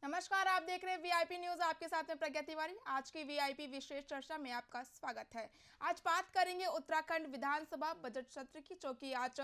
नमस्कार, आप देख रहे हैं वीआईपी न्यूज। आपके साथ में प्रज्ञा तिवारी। आज की वीआईपी विशेष चर्चा में आपका स्वागत है। आज बात करेंगे उत्तराखंड विधानसभा बजट सत्र की, जो कि आज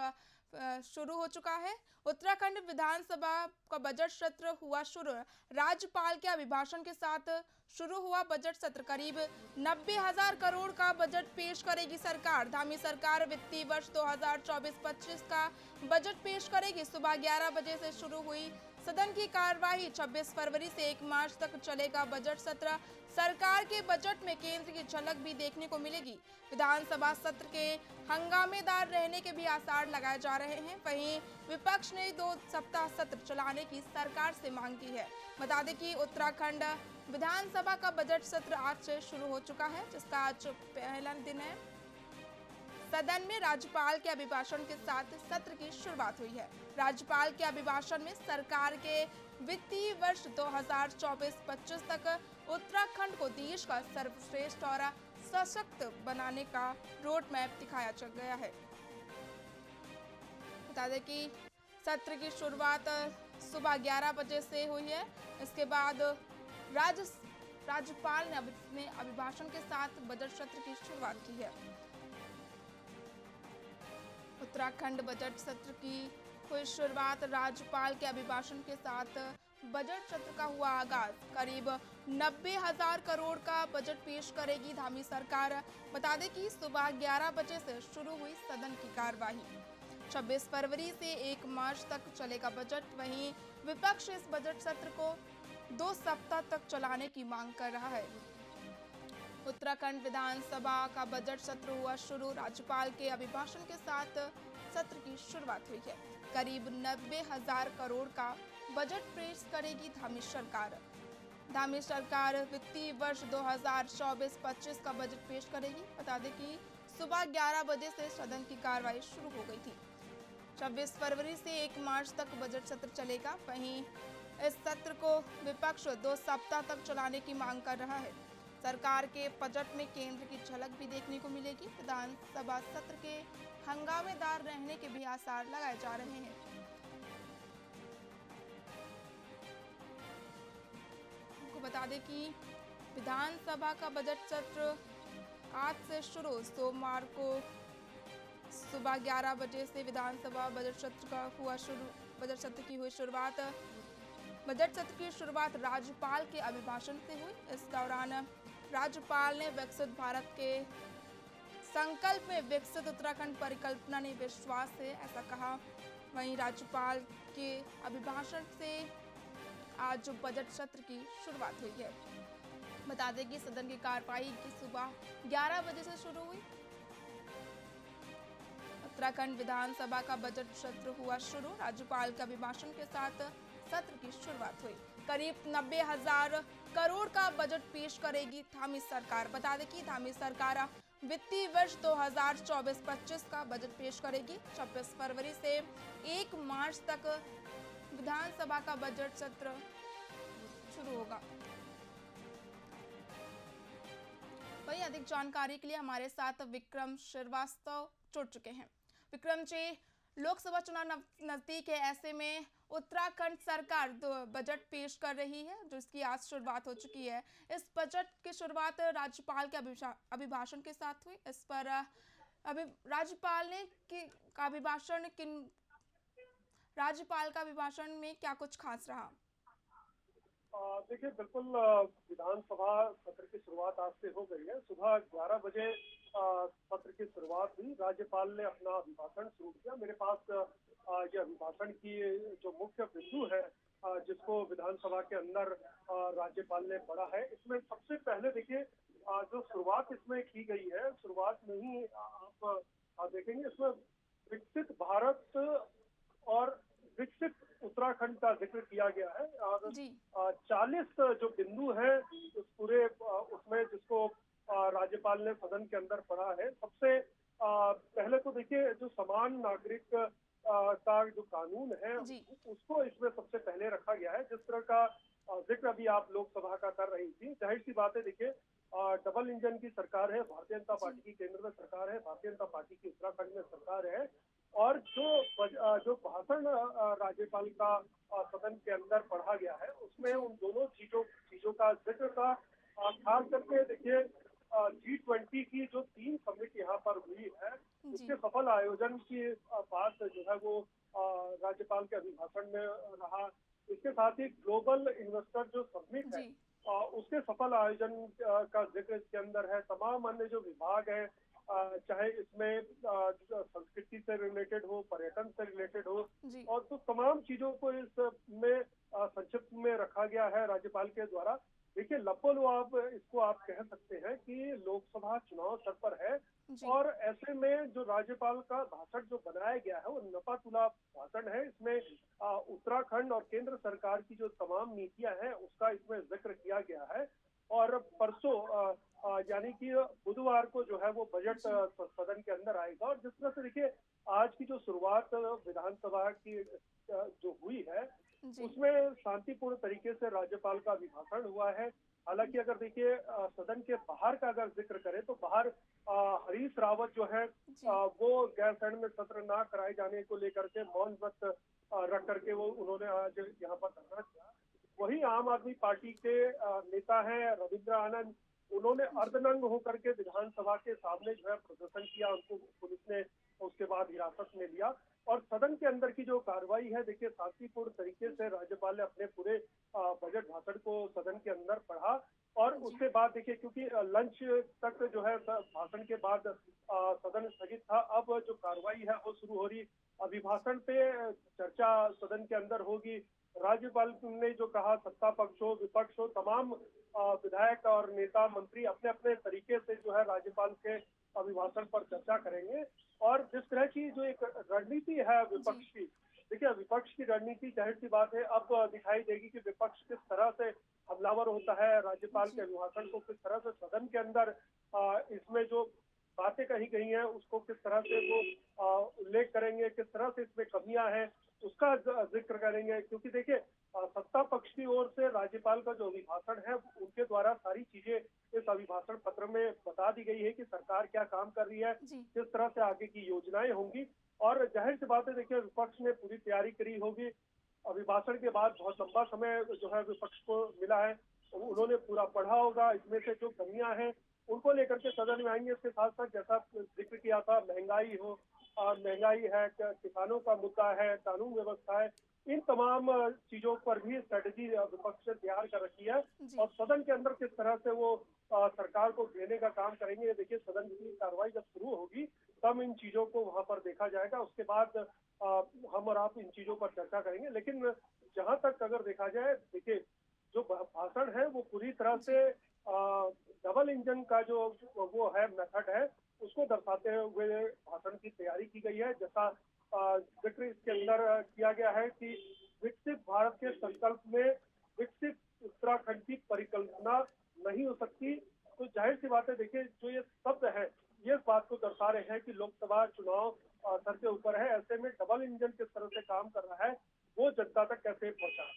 शुरू हो चुका है। उत्तराखंड विधानसभा का बजट सत्र हुआ शुरू। राज्यपाल के अभिभाषण के साथ शुरू हुआ बजट सत्र। करीब 90,000 करोड़ का बजट पेश करेगी सरकार। धामी सरकार वित्तीय वर्ष 2024-25 का बजट पेश करेगी। सुबह 11 बजे से शुरू हुई सदन की कार्यवाही। 26 फरवरी से 1 मार्च तक चलेगा बजट सत्र। सरकार के बजट में केंद्र की झलक भी देखने को मिलेगी। विधानसभा सत्र के हंगामेदार रहने के भी आसार लगाए जा रहे हैं। वहीं विपक्ष ने 2 सप्ताह सत्र चलाने की सरकार से मांग की है। बता दें कि उत्तराखंड विधानसभा का बजट सत्र आज से शुरू हो चुका है, जिसका आज पहला दिन है। सदन में राज्यपाल के अभिभाषण के साथ सत्र की शुरुआत हुई है। राज्यपाल के अभिभाषण में सरकार के वित्तीय वर्ष 2024-25 तक उत्तराखंड को देश का सर्वश्रेष्ठ और सशक्त बनाने का रोड मैप दिखाया गया है। बता दें कि सत्र की शुरुआत सुबह 11 बजे से हुई है। इसके बाद राज्यपाल ने अपने अभिभाषण के साथ बजट सत्र की शुरुआत की है। उत्तराखंड बजट सत्र की हुई शुरुआत। राज्यपाल के अभिभाषण के साथ बजट सत्र का हुआ आगाज। करीब 90,000 करोड़ का बजट पेश करेगी धामी सरकार। बता दें कि सुबह 11 बजे से शुरू हुई सदन की कार्यवाही। 26 फरवरी से 1 मार्च तक चलेगा बजट। वहीं विपक्ष इस बजट सत्र को 2 सप्ताह तक चलाने की मांग कर रहा है। उत्तराखंड विधानसभा का बजट सत्र हुआ शुरू। राज्यपाल के अभिभाषण के साथ सत्र की शुरुआत हुई है। करीब 90,000 करोड़ का बजट पेश करेगी धामी सरकार। धामी सरकार वित्तीय वर्ष 2024-25 का बजट पेश करेगी। बता दें कि सुबह 11 बजे से सदन की कार्रवाई शुरू हो गई थी। 26 फरवरी से 1 मार्च तक बजट सत्र चलेगा। वहीं इस सत्र को विपक्ष 2 सप्ताह तक चलाने की मांग कर रहा है। सरकार के बजट में केंद्र की झलक भी देखने को मिलेगी। विधानसभा सत्र के हंगामेदार रहने के भी आसार लगाए जा रहे हैं। आपको बता दें कि विधानसभा का बजट सत्र आज से शुरू। सोमवार को सुबह 11 बजे से विधानसभा बजट सत्र का हुआ शुरू। बजट सत्र की हुई शुरुआत। बजट सत्र की शुरुआत राज्यपाल के अभिभाषण से हुई। इस दौरान राज्यपाल ने विकसित भारत के संकल्प में विकसित उत्तराखंड परिकल्पना ने विश्वास है, ऐसा कहा। वहीं राज्यपाल के अभिभाषण से आज बजट सत्र की शुरुआत हुई है। बता दें कि सदन की कार्यवाही की सुबह 11 बजे से शुरू हुई। उत्तराखंड विधानसभा का बजट सत्र हुआ शुरू। राज्यपाल के अभिभाषण के साथ सत्र की शुरुआत हुई। करीब 90,000 करोड़ का बजट पेश करेगी धामी सरकार। बता दें कि धामी सरकार वित्तीय वर्ष 2024-25 का बजट पेश करेगी। 26 फरवरी से 1 मार्च तक विधानसभा का बजट सत्र शुरू होगा। वहीं अधिक जानकारी के लिए हमारे साथ विक्रम श्रीवास्तव जुड़ चुके हैं। विक्रम जी, लोकसभा चुनाव नजदीक है, ऐसे में उत्तराखंड सरकार बजट पेश कर रही है, जिसकी आज शुरुआत हो चुकी है। इस बजट की शुरुआत राज्यपाल के अभिभाषण के साथ हुई। इस पर राज्यपाल ने राज्यपाल का अभिभाषण में क्या कुछ खास रहा? देखिए, बिल्कुल विधानसभा सत्र की शुरुआत आज से हो गई है। सुबह 11 बजे सत्र की शुरुआत हुई। राज्यपाल ने अपना अभिभाषण शुरू किया। मेरे पास ये अभिभाषण की जो मुख्य बिंदु है, जिसको विधानसभा के अंदर राज्यपाल ने पढ़ा है, इसमें सबसे पहले देखिए जो शुरुआत इसमें की गई है, शुरुआत में ही आप देखेंगे इसमें विकसित भारत और विकसित उत्तराखंड का जिक्र किया गया है। और 40 जो बिंदु है उस पूरे उसमें, जिसको राज्यपाल ने सदन के अंदर पढ़ा है। सबसे पहले तो देखिए, जो समान नागरिक का जो कानून है उसको इसमें सबसे पहले रखा गया है। जिस तरह का जिक्र अभी आप लोकसभा का कर रही थी, जाहिर सी बात है, देखिए डबल इंजन की सरकार है। भारतीय जनता पार्टी की केंद्र में सरकार है, भारतीय जनता पार्टी की उत्तराखंड में सरकार है। और जो भाषण राज्यपाल का सदन के अंदर पढ़ा गया है, उसमें जी, उन दोनों चीजों का जिक्र था। खास करके देखिए, G20 की जो 3 समिट यहाँ पर हुई है, जी, उसके सफल आयोजन की बात जो है वो राज्यपाल के अभिभाषण में रहा। इसके साथ ही ग्लोबल इन्वेस्टर जो समिट है, जी, उसके सफल आयोजन का जिक्र इसके अंदर है। तमाम अन्य जो विभाग है, चाहे इसमें जो संस्कृति से रिलेटेड हो, पर्यटन से रिलेटेड हो, जी, और तो तमाम चीजों को इसमें संक्षिप्त में रखा गया है राज्यपाल के द्वारा। देखिए, लपोलुआब इसको आप कह सकते हैं कि लोकसभा चुनाव सर पर है, जी, और ऐसे में जो राज्यपाल का भाषण जो बनाया गया है वो नपातुला भाषण है। इसमें उत्तराखंड और केंद्र सरकार की जो तमाम नीतियां हैं उसका इसमें जिक्र किया गया है। और परसों यानी कि बुधवार को जो है वो बजट जी, सदन के अंदर आएगा। और जिस तरह से देखिए, आज की जो शुरुआत विधानसभा की जो हुई है, जी, उसमें शांतिपूर्ण तरीके से राज्यपाल का अभिभाषण हुआ है। हालांकि अगर देखिए सदन के बाहर का अगर जिक्र करें तो बाहर हरीश रावत जो है, जी, वो गैरसैंण में सत्र ना कराए जाने को लेकर के मौन व्रत रख करके वो उन्होंने आज यहाँ पर धरना दिया। वही आम आदमी पार्टी के नेता हैं रविंद्र आनंद, उन्होंने जी, अर्धनंग होकर के विधानसभा के सामने जो है प्रदर्शन किया। उनको पुलिस ने उसके बाद हिरासत में लिया। और सदन के अंदर की जो कार्रवाई है, देखिए शांतिपूर्ण तरीके से राज्यपाल ने अपने पूरे बजट भाषण को सदन के अंदर पढ़ा। और जी, उसके बाद देखिए, क्योंकि लंच तक जो है भाषण के बाद सदन स्थगित था, अब जो कार्रवाई है वो शुरू हो रही। अभिभाषण पे चर्चा सदन के अंदर होगी। राज्यपाल ने जो कहा, सत्ता पक्ष हो विपक्ष हो, तमाम विधायक और नेता मंत्री अपने अपने तरीके से जो है राज्यपाल के अभिभाषण पर चर्चा करेंगे। और जिस तरह की जो एक रणनीति है जी, विपक्ष की, देखिए विपक्ष की रणनीति जाहिर सी बात है अब दिखाई देगी कि विपक्ष किस तरह से हमलावर होता है राज्यपाल के जी, अभिभाषण को, किस तरह से सदन के अंदर इसमें जो बातें कही गई हैं उसको किस तरह से वो उल्लेख करेंगे, किस तरह से इसमें कमियां हैं उसका जिक्र करेंगे। क्योंकि देखिए, सत्ता पक्ष की ओर से राज्यपाल का जो अभिभाषण है, उनके द्वारा सारी चीजें इस अभिभाषण पत्र में बता दी गई है कि सरकार क्या काम कर रही है, जी, किस तरह से आगे की योजनाएं होंगी। और जाहिर सी बात है, देखिए विपक्ष ने पूरी तैयारी करी होगी। अभिभाषण के बाद बहुत लंबा समय जो है विपक्ष को मिला है, जी, उन्होंने पूरा पढ़ा होगा। इसमें से जो कमियां हैं उनको लेकर के सदन में आएंगे। इसके साथ साथ जैसा जिक्र किया था, महंगाई हो, महंगाई है, किसानों का मुद्दा है, कानून व्यवस्था है, इन तमाम चीजों पर भी स्ट्रेटेजी विपक्ष ने तैयार कर रखी है। जी, और सदन के अंदर किस तरह से वो सरकार को घेरने का काम करेंगे, देखिए सदन की कार्रवाई जब शुरू होगी तब इन चीजों को वहां पर देखा जाएगा। उसके बाद हम और आप इन चीजों पर चर्चा करेंगे। लेकिन जहां तक अगर देखा जाए, देखिए जो भाषण है वो पूरी तरह जी, से डबल इंजन का जो वो है मेथड है, उसको दर्शाते हुए भाषण की तैयारी की गई है। जैसा जिक्र इसके अंदर किया गया है कि विकसित भारत के संकल्प में विकसित उत्तराखंड की परिकल्पना नहीं हो सकती। तो जाहिर सी बात है, देखिए जो ये शब्द है ये इस बात को दर्शा रहे हैं कि लोकसभा चुनाव सर के ऊपर है। ऐसे में डबल इंजन किस तरह से काम कर रहा है वो जनता तक कैसे पहुंचा।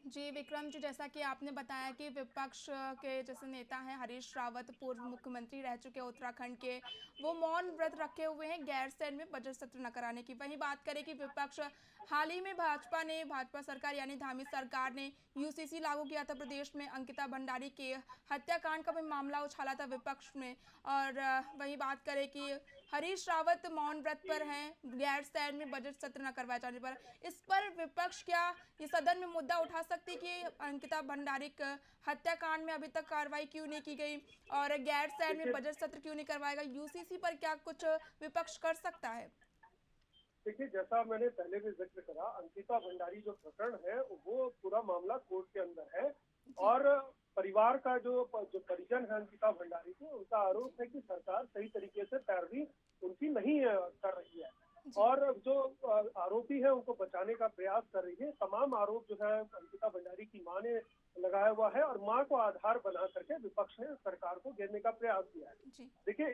जी, विक्रम जी, जैसा कि आपने बताया कि विपक्ष के जैसे नेता हैं हरीश रावत, पूर्व मुख्यमंत्री रह चुके उत्तराखंड के, वो मौन व्रत रखे हुए हैं गैरसैंण में बजट सत्र न कराने की। वहीं बात करें कि विपक्ष हाल ही में भाजपा सरकार यानी धामी सरकार ने यूसीसी लागू किया था प्रदेश में, अंकिता भंडारी के हत्याकांड का भी मामला उछाला था विपक्ष में। और वहीं बात करें कि हरीश रावत मौन व्रत पर हैं गैरसैंण में बजट सत्र न करवाए जाने पर, इस पर विपक्ष क्या ये सदन में मुद्दा उठा सकती कि अंकिता भंडारी हत्याकांड में अभी तक कार्रवाई क्यों नहीं की गई और गैरसैंण में देखिए बजट सत्र क्यों नहीं करवाएगा, यूसीसी पर क्या कुछ विपक्ष कर सकता है? देखिए जैसा मैंने पहले भी जिक्र करा, अंकिता भंडारी जो प्रकरण है वो पूरा मामला कोर्ट के अंदर है। जी, और परिवार का जो परिजन है अंकिता भंडारी के, उनका जी, आरोप है कि सरकार सही तरीके से पैरवी उनकी नहीं कर रही है। जी, और जो आरोपी है उनको बचाने का प्रयास कर रही है। तमाम आरोप जो है अंकिता भंडारी की मां ने लगाया हुआ है, और मां को आधार बना करके विपक्ष ने सरकार को घेरने का प्रयास किया है। जी, देखिए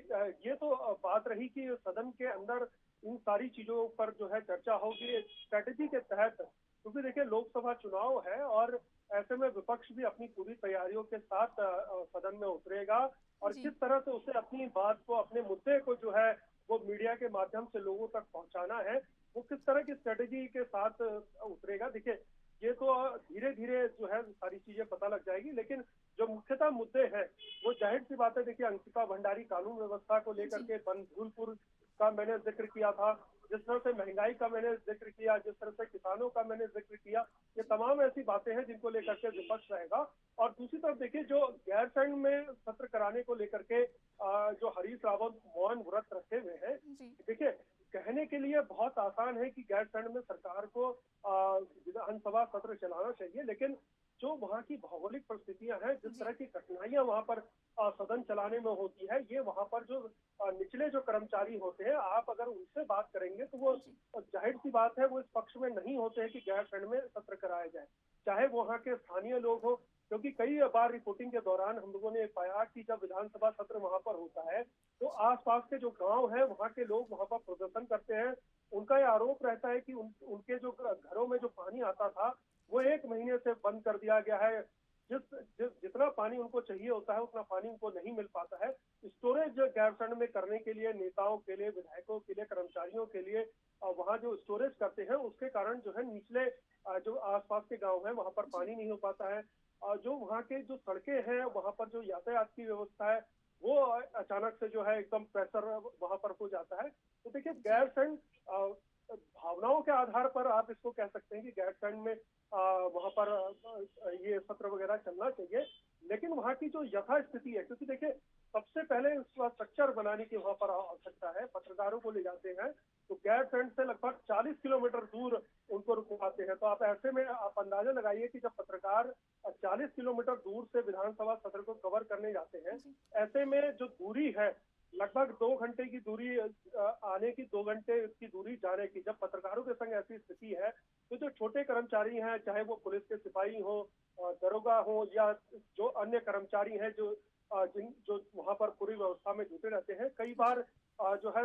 ये तो बात रही कि सदन के अंदर इन सारी चीजों पर जो है चर्चा होगी स्ट्रेटेजी के तहत। क्योंकि देखिए लोकसभा चुनाव है, और ऐसे में विपक्ष भी अपनी पूरी तैयारियों के साथ सदन में उतरेगा। और जी, किस तरह से उसे अपनी बात को, अपने मुद्दे को जो है वो मीडिया के माध्यम से लोगों तक पहुंचाना है, वो किस तरह की स्ट्रेटेजी के साथ उतरेगा। देखिए, ये तो धीरे धीरे जो है सारी चीजें पता लग जाएगी, लेकिन जो मुख्यतः मुद्दे हैं वो जाहिर सी बात है। देखिए, अंकिता भंडारी कानून व्यवस्था को लेकर जी। के धूलपुर का मैंने जिक्र किया था, जिस तरह से महंगाई का मैंने जिक्र किया, जिस तरह से किसानों का मैंने जिक्र किया, ये तमाम ऐसी बातें हैं जिनको लेकर के विपक्ष रहेगा। और दूसरी तरफ देखिए, जो गैरसैंण में सत्र कराने को लेकर के जो हरीश रावत मौन व्रत रखे हुए हैं, जी। देखिए कहने के लिए बहुत आसान है कि गैरसैंण में सरकार को विधानसभा सत्र चलाना चाहिए, लेकिन जो वहाँ की भौगोलिक परिस्थितियां हैं, जिस जी। तरह की कठिनाइयां वहाँ पर सदन चलाने में होती है, ये वहाँ पर जो निचले जो कर्मचारी होते हैं, आप अगर उनसे बात करेंगे तो वो जी। जाहिर सी बात है वो इस पक्ष में नहीं होते हैं कि गैरसैंण में सत्र कराया जाए, चाहे वो वहाँ के स्थानीय लोग हो। क्योंकि कई बार रिपोर्टिंग के दौरान हम लोगों ने पाया कि जब विधानसभा सत्र वहाँ पर होता है तो आसपास के जो गांव हैं वहाँ के लोग वहाँ पर प्रदर्शन करते हैं। उनका यह आरोप रहता है कि उनके जो घरों में जो पानी आता था वो 1 महीने से बंद कर दिया गया है। जितना पानी उनको चाहिए होता है उतना पानी उनको नहीं मिल पाता है। स्टोरेज गैरसैंण में करने के लिए नेताओं के लिए, विधायकों के लिए, कर्मचारियों के लिए वहाँ जो स्टोरेज करते हैं उसके कारण जो है निचले जो आसपास के गांव हैं वहाँ पर जी। पानी नहीं हो पाता है। जो वहाँ के जो सड़कें हैं, वहाँ पर जो यातायात की व्यवस्था है, वो अचानक से जो है एकदम प्रेशर वहाँ पर हो जाता है। तो देखिए, जी। गैरसैंण भावनाओं के आधार पर आप इसको कह सकते हैं कि गैरसैंण में वहाँ पर ये सत्र वगैरह चलना चाहिए, लेकिन वहाँ की जो यथास्थिति है, क्योंकि देखिए सबसे पहले इंफ्रास्ट्रक्चर बनाने की वहाँ पर आवश्यकता है। पत्रकारों को ले जाते हैं तो गैरसैंण से लगभग 40 किलोमीटर दूर उनको रुकवाते हैं। तो आप ऐसे में आप अंदाजा लगाइए कि जब पत्रकार 40 किलोमीटर दूर से विधानसभा सत्र को कवर करने जाते हैं, जी। ऐसे में जो दूरी है लगभग 2 घंटे की दूरी आने की, 2 घंटे की दूरी जाने की, जब पत्रकारों के संग ऐसी स्थिति है तो जो छोटे कर्मचारी हैं, चाहे वो पुलिस के सिपाही हो, दरोगा हो, या जो अन्य कर्मचारी हैं जो वहाँ पर पूरी व्यवस्था में जुटे रहते हैं, कई बार जो है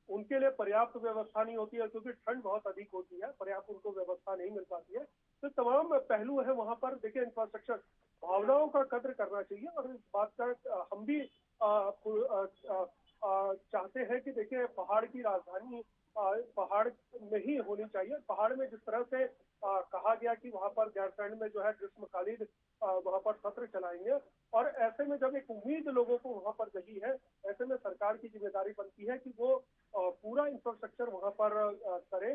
उनके लिए पर्याप्त व्यवस्था नहीं होती है, क्योंकि ठंड बहुत अधिक होती है, पर्याप्त उनको व्यवस्था नहीं मिल पाती है। तो तमाम पहलू है वहाँ पर। देखिए, इंफ्रास्ट्रक्चर भावनाओं का कद्र करना चाहिए, और इस बात का हम भी चाहते हैं कि देखिए पहाड़ की राजधानी पहाड़ में ही होनी चाहिए। पहाड़ में जिस तरह से कहा गया कि वहाँ पर गैरसैंण में जो है ग्रीष्मकालीन वहाँ पर सत्र चलाएंगे, और ऐसे में जब एक उम्मीद लोगों को वहाँ पर जगी है, ऐसे में सरकार की जिम्मेदारी बनती है कि वो पूरा इंफ्रास्ट्रक्चर वहाँ पर करे,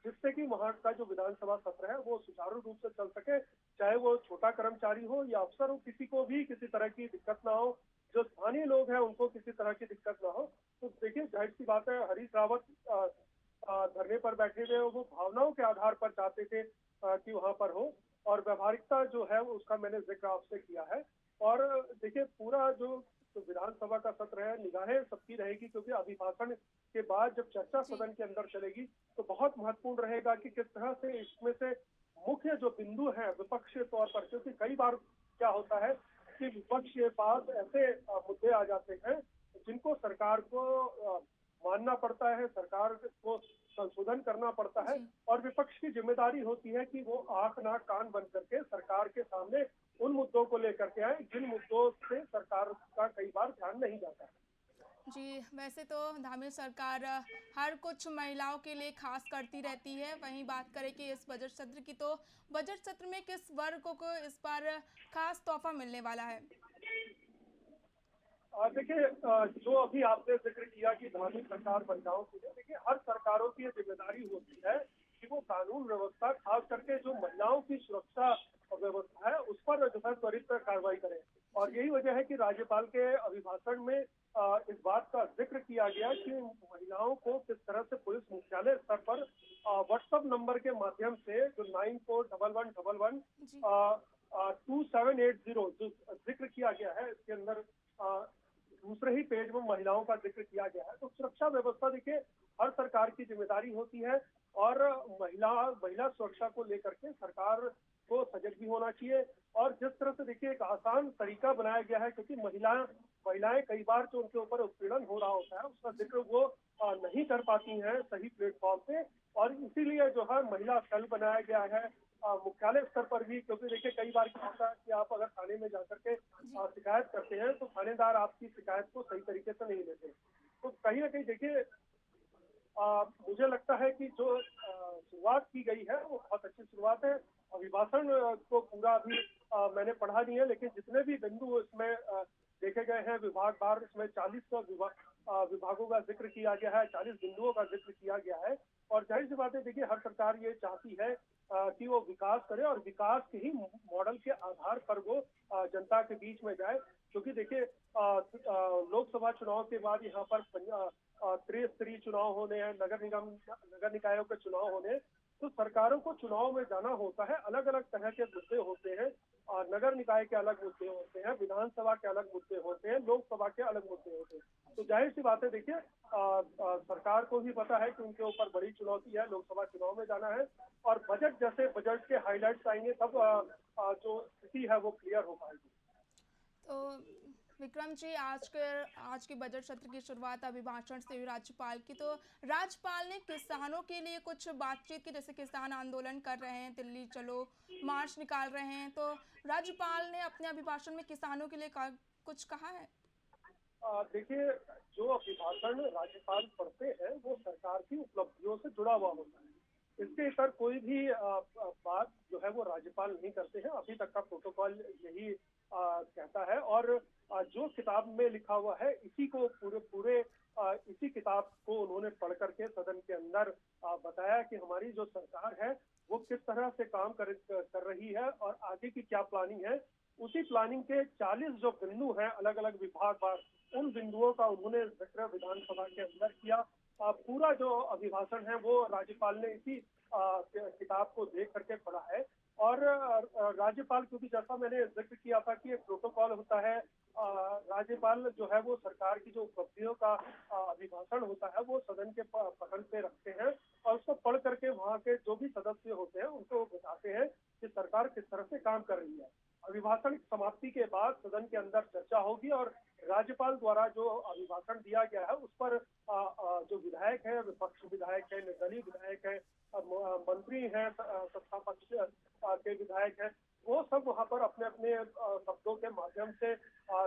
जिससे कि वहाँ का जो विधानसभा सत्र है वो सुचारू रूप से चल सके, चाहे वो छोटा कर्मचारी हो या अफसर हो, किसी को भी किसी तरह की दिक्कत ना हो, जो स्थानीय लोग हैं उनको किसी तरह की दिक्कत ना हो। तो देखिए, जाहिर सी बात है, हरीश रावत धरने पर बैठे थे, वो भावनाओं के आधार पर चाहते थे कि वहां पर हो, और व्यवहारिकता जो है उसका मैंने जिक्र आपसे किया है। और देखिए, पूरा जो विधानसभा का सत्र है, निगाहें सबकी रहेगी, क्योंकि अभिभाषण के बाद जब चर्चा जी। सदन के अंदर चलेगी तो बहुत महत्वपूर्ण रहेगा कि किस तरह से इसमें से मुख्य जो बिंदु है विपक्ष के तौर पर, क्योंकि कई बार क्या होता है कि विपक्ष के पास ऐसे मुद्दे आ जाते हैं जिनको सरकार को मानना पड़ता है, सरकार को संशोधन करना पड़ता है, जी। और विपक्ष की जिम्मेदारी होती है कि वो आंख नाक कान बंद करके सरकार के सामने उन मुद्दों को लेकर के आए जिन मुद्दों से सरकार का कई बार ध्यान नहीं जाता है। जी, वैसे तो धामी सरकार हर कुछ महिलाओं के लिए खास करती रहती है। वहीं बात करें कि इस बजट सत्र की, तो बजट सत्र में किस वर्ग को इस बार खास तोहफा मिलने वाला है? देखिए, जो अभी आपने जिक्र किया कि धार्मिक सरकार महिलाओं के लिए, देखिए हर सरकारों की ये जिम्मेदारी होती है कि वो कानून व्यवस्था, खास करके जो महिलाओं की सुरक्षा व्यवस्था है उस पर जो है त्वरित कार्रवाई करें। और जी। यही वजह है कि राज्यपाल के अभिभाषण में इस बात का जिक्र किया गया कि महिलाओं को किस तरह से पुलिस मुख्यालय स्तर पर व्हाट्सएप नंबर के माध्यम से, जो 941111 जी। 2780 जो जिक्र किया गया है, इसके अंदर दूसरे ही पेज में महिलाओं का जिक्र किया गया है। तो सुरक्षा व्यवस्था देखिए हर सरकार की जिम्मेदारी होती है, और महिला महिला सुरक्षा को लेकर के सरकार को सजग भी होना चाहिए। और जिस तरह से देखिए एक आसान तरीका बनाया गया है, क्योंकि महिलाएं कई बार जो उनके ऊपर उत्पीड़न हो रहा होता है उसका जिक्र वो नहीं कर पाती हैं सही प्लेटफॉर्म पे, और इसीलिए जो है महिला सेल बनाया गया है मुख्यालय स्तर पर भी। क्योंकि देखिए कई बार क्या होता है कि आप अगर थाने में जाकर के जी। शिकायत करते हैं तो थानेदार आपकी शिकायत को सही तरीके से नहीं लेते। तो कहीं ना कहीं देखिए पढ़ा नहीं है, लेकिन जितने भी बिंदु इसमें देखे गए हैं विभागवार, इसमें 40 विभागों का जिक्र किया गया है, 40 बिंदुओं का जिक्र किया गया है। और जाहिर सी बात है, देखिए हर सरकार ये चाहती है कि वो विकास करे और विकास के ही मॉडल के आधार पर वो जनता के बीच में जाए। क्योंकि देखिए लोकसभा चुनाव के बाद यहाँ पर त्रिस्तरीय चुनाव होने हैं, नगर निकायों के चुनाव होने हैं। तो सरकारों को चुनाव में जाना होता है, अलग अलग तरह के मुद्दे होते हैं। नगर निकाय के अलग मुद्दे होते हैं, विधानसभा के अलग मुद्दे होते हैं, लोकसभा के अलग मुद्दे होते हैं। तो जाहिर सी बात है, देखिए सरकार को भी पता है कि उनके ऊपर बड़ी चुनौती है, लोकसभा चुनाव में जाना है। और जैसे बजट के हाईलाइट्स आएंगे तब जो स्थिति है वो क्लियर हो पाएगी। तो विक्रम जी, आज के बजट सत्र की शुरुआत अभिभाषण से हुई राज्यपाल की। तो राज्यपाल ने किसानों के लिए कुछ बातचीत की, जैसे किसान आंदोलन कर रहे हैं, दिल्ली चलो मार्च निकाल रहे हैं, तो राज्यपाल ने अपने अभिभाषण में किसानों के लिए कुछ कहा है? देखिए, जो अभिभाषण राज्यपाल पढ़ते हैं वो सरकार की उपलब्धियों से जुड़ा हुआ होता है। इसके इतर कोई भी बात जो है वो राज्यपाल नहीं करते हैं। अभी तक का प्रोटोकॉल यही कहता है। और जो किताब में लिखा हुआ है इसी को पूरे इसी किताब को उन्होंने पढ़ करके सदन के अंदर बताया कि हमारी जो सरकार है वो किस तरह से काम कर रही है और आगे की क्या प्लानिंग है। उसी प्लानिंग के 40 जो बिंदु हैं अलग अलग विभागवार, उन बिंदुओं का उन्होंने जिक्र विधानसभा के अंदर किया। पूरा जो अभिभाषण है वो राज्यपाल ने इसी किताब को देख करके पढ़ा है। और राज्यपाल, क्योंकि जैसा मैंने जिक्र किया था कि एक प्रोटोकॉल होता है, राज्यपाल जो है वो सरकार की जो उपलब्धियों का अभिभाषण होता है वो सदन के पटल पे रखते हैं और उसको पढ़ करके वहाँ के जो भी सदस्य होते हैं उनको बताते हैं कि सरकार किस तरह से काम कर रही है। अभिभाषण समाप्ति के बाद सदन के अंदर चर्चा होगी और राज्यपाल द्वारा जो अभिभाषण दिया गया है उस पर जो विधायक है, विपक्ष विधायक है, निर्दलीय विधायक है, मंत्री हैं, सत्ता पक्ष के विधायक हैं, वो सब वहां पर अपने अपने शब्दों के माध्यम से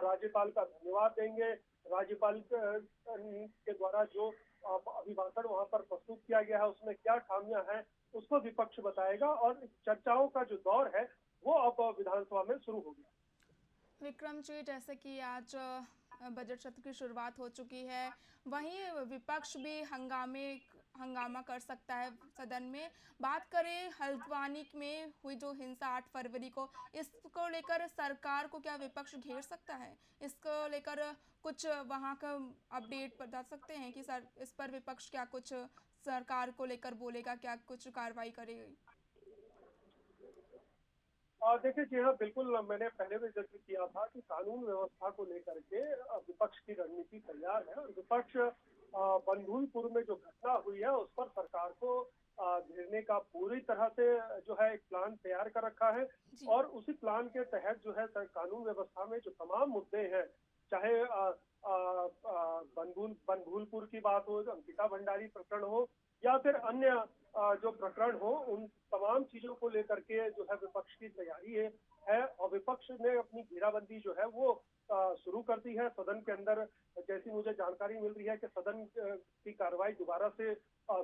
राज्यपाल का धन्यवाद देंगे। राज्यपाल के द्वारा जो अभिभाषण वहां पर प्रस्तुत किया गया है उसमें क्या खामियां हैं उसको विपक्ष बताएगा और चर्चाओं का जो दौर है वो अब विधानसभा में शुरू हो गया। विक्रम जी, जैसे कि आज बजट सत्र की शुरुआत हो चुकी है, वहीं विपक्ष भी हंगामा कर सकता है सदन में। बात करें हल्द्वानी में हुई जो हिंसा 8 फरवरी को, इसको लेकर सरकार को क्या विपक्ष घेर सकता है? इसको लेकर कुछ वहाँ का अपडेट बता सकते हैं कि सर इस पर विपक्ष क्या कुछ सरकार को लेकर बोलेगा, क्या कुछ कार्रवाई करेगी? देखिए, जी हाँ, बिल्कुल। मैंने पहले भी जिक्र किया था कि कानून व्यवस्था को लेकर के विपक्ष की रणनीति तैयार है और विपक्ष बंधुलपुर में जो घटना हुई है उस पर सरकार को घेरने का पूरी तरह से जो है एक प्लान तैयार कर रखा है। जी। और उसी प्लान के तहत जो है कानून व्यवस्था में जो तमाम मुद्दे हैं, चाहे बनभूलपुर की बात हो, अंकिता भंडारी प्रकरण हो या फिर अन्य जो प्रकरण हो, उन तमाम चीजों को लेकर के जो है विपक्ष की तैयारी है। और विपक्ष ने अपनी घेराबंदी जो है वो शुरू कर दी है सदन के अंदर। जैसी मुझे जानकारी मिल रही है कि सदन की कार्रवाई दोबारा से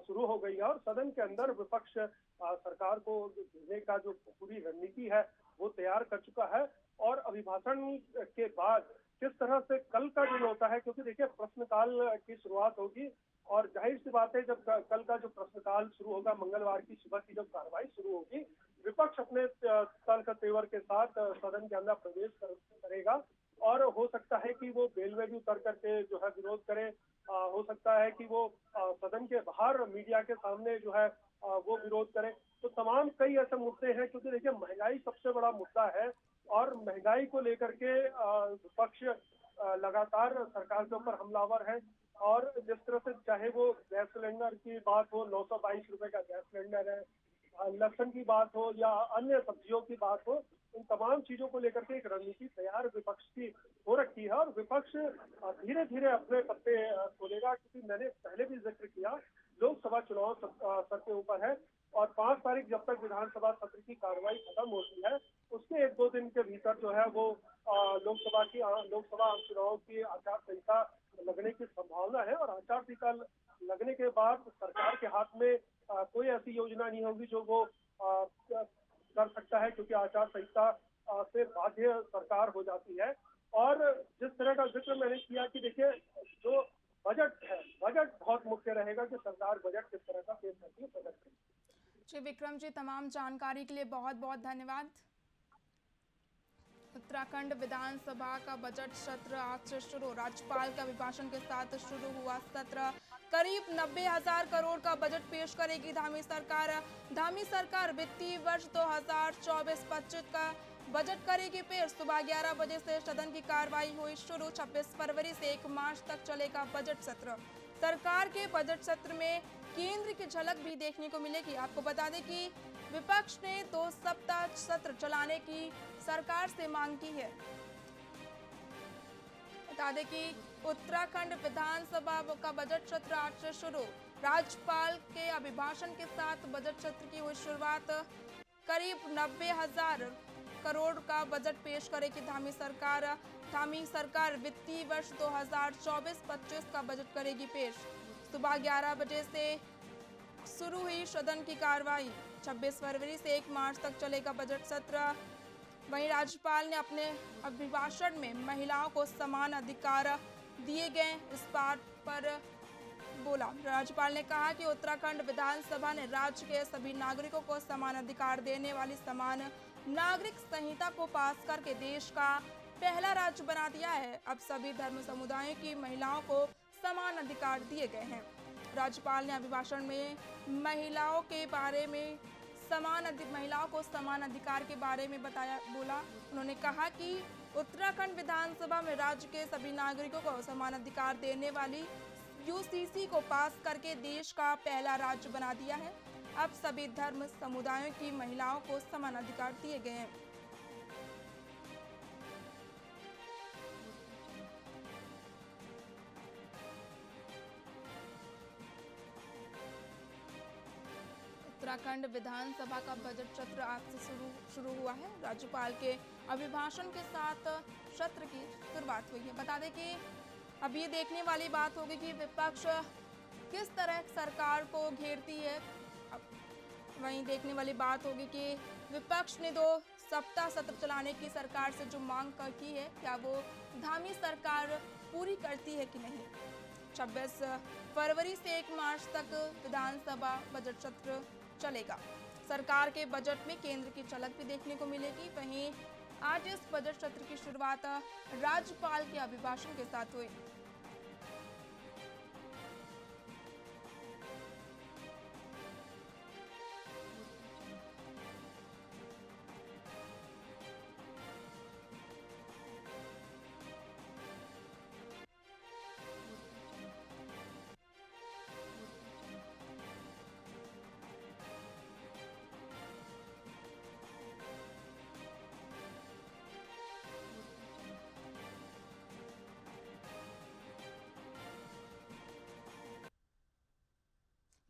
शुरू हो गई है और सदन के अंदर विपक्ष सरकार को घेरने का जो पूरी रणनीति है वो तैयार कर चुका है। और अभिभाषण के बाद किस तरह से कल का दिन होता है, क्योंकि देखिए प्रश्नकाल की शुरुआत होगी और जाहिर सी बात है जब कल का जो प्रश्नकाल शुरू होगा, मंगलवार की सुबह की जब कार्रवाई शुरू होगी, विपक्ष अपने तर्क तेवर के साथ सदन के अंदर प्रवेश करेगा और हो सकता है कि वो बेल में भी उतर करके जो है विरोध करे। हो सकता है कि वो सदन के बाहर मीडिया के सामने जो है वो विरोध करे। तो तमाम कई ऐसे मुद्दे हैं, क्योंकि देखिए महंगाई सबसे बड़ा मुद्दा है और महंगाई को लेकर के विपक्ष लगातार सरकार के ऊपर हमलावर है। और जिस तरह से चाहे वो गैस सिलेंडर की बात हो, 922 रुपए का गैस सिलेंडर है, लहसुन की बात हो या अन्य सब्जियों की बात हो, इन तमाम चीजों को लेकर के एक रणनीति तैयार विपक्ष की हो रखी है। और विपक्ष धीरे धीरे अपने पत्ते खोलेगा, क्योंकि मैंने पहले भी जिक्र किया लोकसभा चुनाव सर के ऊपर है और 5 तारीख जब तक विधानसभा सत्र की कार्रवाई खत्म होती है उसके 1-2 दिन के भीतर जो है वो लोकसभा आम चुनाव की आचार संहिता लगने की संभावना है। और आचार संहिता लगने के बाद सरकार के हाथ में कोई ऐसी योजना नहीं होगी जो वो कर सकता है, क्योंकि आचार संहिता से बाध्य सरकार हो जाती है। और जिस तरह का जिक्र मैंने किया कि देखिए जो बजट है, बजट बहुत मुख्य रहेगा कि सरकार बजट किस तरह का पेश करती है बजट के। जी विक्रम जी, तमाम जानकारी के लिए बहुत बहुत धन्यवाद। उत्तराखंड विधानसभा का बजट सत्र आज से शुरू। राज्यपाल के अभिभाषण के साथ शुरू हुआ सत्र। करीब 90,000 करोड़ का बजट पेश करेगी धामी सरकार। धामी सरकार वित्तीय वर्ष 2024-25 का बजट करेगी पेश। सुबह 11 बजे से सदन की कार्रवाई हुई शुरू। 26 फरवरी से 1 मार्च तक चलेगा बजट सत्र। सरकार के बजट सत्र में केंद्र की झलक भी देखने को मिलेगी। आपको बता दें कि विपक्ष ने 2 सप्ताह सत्र चलाने की सरकार से मांग की है। बता दें कि उत्तराखंड विधानसभा का बजट सत्र आज से शुरू। राज्यपाल के अभिभाषण के साथ बजट सत्र की हुई शुरुआत। करीब 90,000 करोड़ का बजट पेश करेगी धामी सरकार। धामी सरकार वित्तीय वर्ष 2024-25 का बजट करेगी पेश। सुबह 11 बजे से शुरू हुई सदन की कार्रवाई। 26 फरवरी से 1 मार्च तक चलेगा बजट सत्र। वहीं राज्यपाल ने अपने अभिभाषण में महिलाओं को समान अधिकार दिए गए, इस बात पर बोला। राज्यपाल ने कहा कि उत्तराखंड विधानसभा ने राज्य के सभी नागरिकों को समान अधिकार देने वाली समान नागरिक संहिता को पास करके देश का पहला राज्य बना दिया है। अब सभी धर्म समुदायों की महिलाओं को समान अधिकार दिए गए हैं। राज्यपाल ने अभिभाषण में महिलाओं को समान अधिकार के बारे में बोला। उन्होंने कहा कि उत्तराखंड विधानसभा में राज्य के सभी नागरिकों को समान अधिकार देने वाली यूसीसी को पास करके देश का पहला राज्य बना दिया है। अब सभी धर्म समुदायों की महिलाओं को समान अधिकार दिए गए हैं। उत्तराखंड विधानसभा का बजट सत्र आज से शुरू हुआ है। राज्यपाल के अभिभाषण के साथ सत्र की शुरुआत हुई है। बता दें कि अब ये देखने वाली बात होगी कि विपक्ष किस तरह सरकार को घेरती है। वहीं देखने वाली बात होगी कि विपक्ष ने 2 सप्ताह सत्र चलाने की सरकार से जो मांग की है, क्या वो धामी सरकार पूरी करती है कि नहीं। 26 फरवरी से 1 मार्च तक विधानसभा बजट सत्र चलेगा। सरकार के बजट में केंद्र की झलक भी देखने को मिलेगी। वहीं आज इस बजट सत्र की शुरुआत राज्यपाल के अभिभाषण के साथ हुई।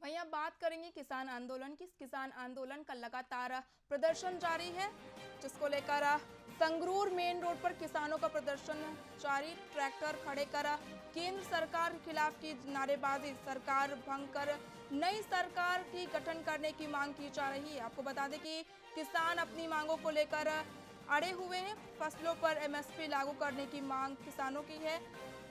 वहीं अब बात करेंगे किसान आंदोलन की। किसान आंदोलन का लगातार प्रदर्शन जारी है, जिसको लेकर संगरूर मेन रोड पर किसानों का प्रदर्शन जारी। ट्रैक्टर खड़े कर केंद्र सरकार के खिलाफ की नारेबाजी। सरकार भंग कर नई सरकार की गठन करने की मांग की जा रही है। आपको बता दें कि किसान अपनी मांगों को लेकर अड़े हुए हैं। फसलों पर MSP लागू करने की मांग किसानों की है,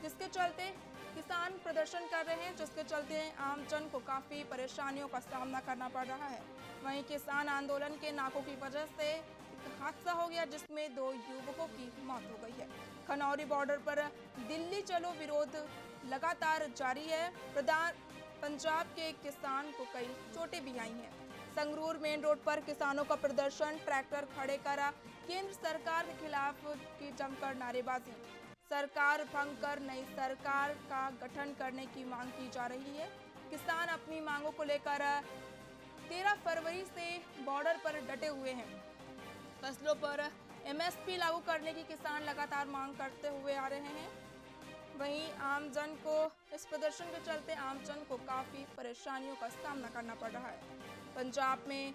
जिसके चलते किसान प्रदर्शन कर रहे हैं, जिसके चलते आम जन को काफ़ी परेशानियों का सामना करना पड़ रहा है। वहीं किसान आंदोलन के नाकों की वजह से एक हादसा हो गया, जिसमें 2 युवकों की मौत हो गई है। खनौरी बॉर्डर पर दिल्ली चलो विरोध लगातार जारी है। पंजाब के किसान को कई चोटें भी आई हैं। संगरूर मेन रोड पर किसानों का प्रदर्शन, ट्रैक्टर खड़े करा केंद्र सरकार के खिलाफ की जमकर नारेबाजी। सरकार भंग कर नई सरकार का गठन करने की मांग की जा रही है। किसान अपनी मांगों को लेकर 13 फरवरी से बॉर्डर पर डटे हुए हैं। फसलों पर MSP लागू करने की किसान लगातार मांग करते हुए आ रहे हैं। वहीं आम जन को इस प्रदर्शन के चलते आम जन को काफ़ी परेशानियों का सामना करना पड़ रहा है। पंजाब में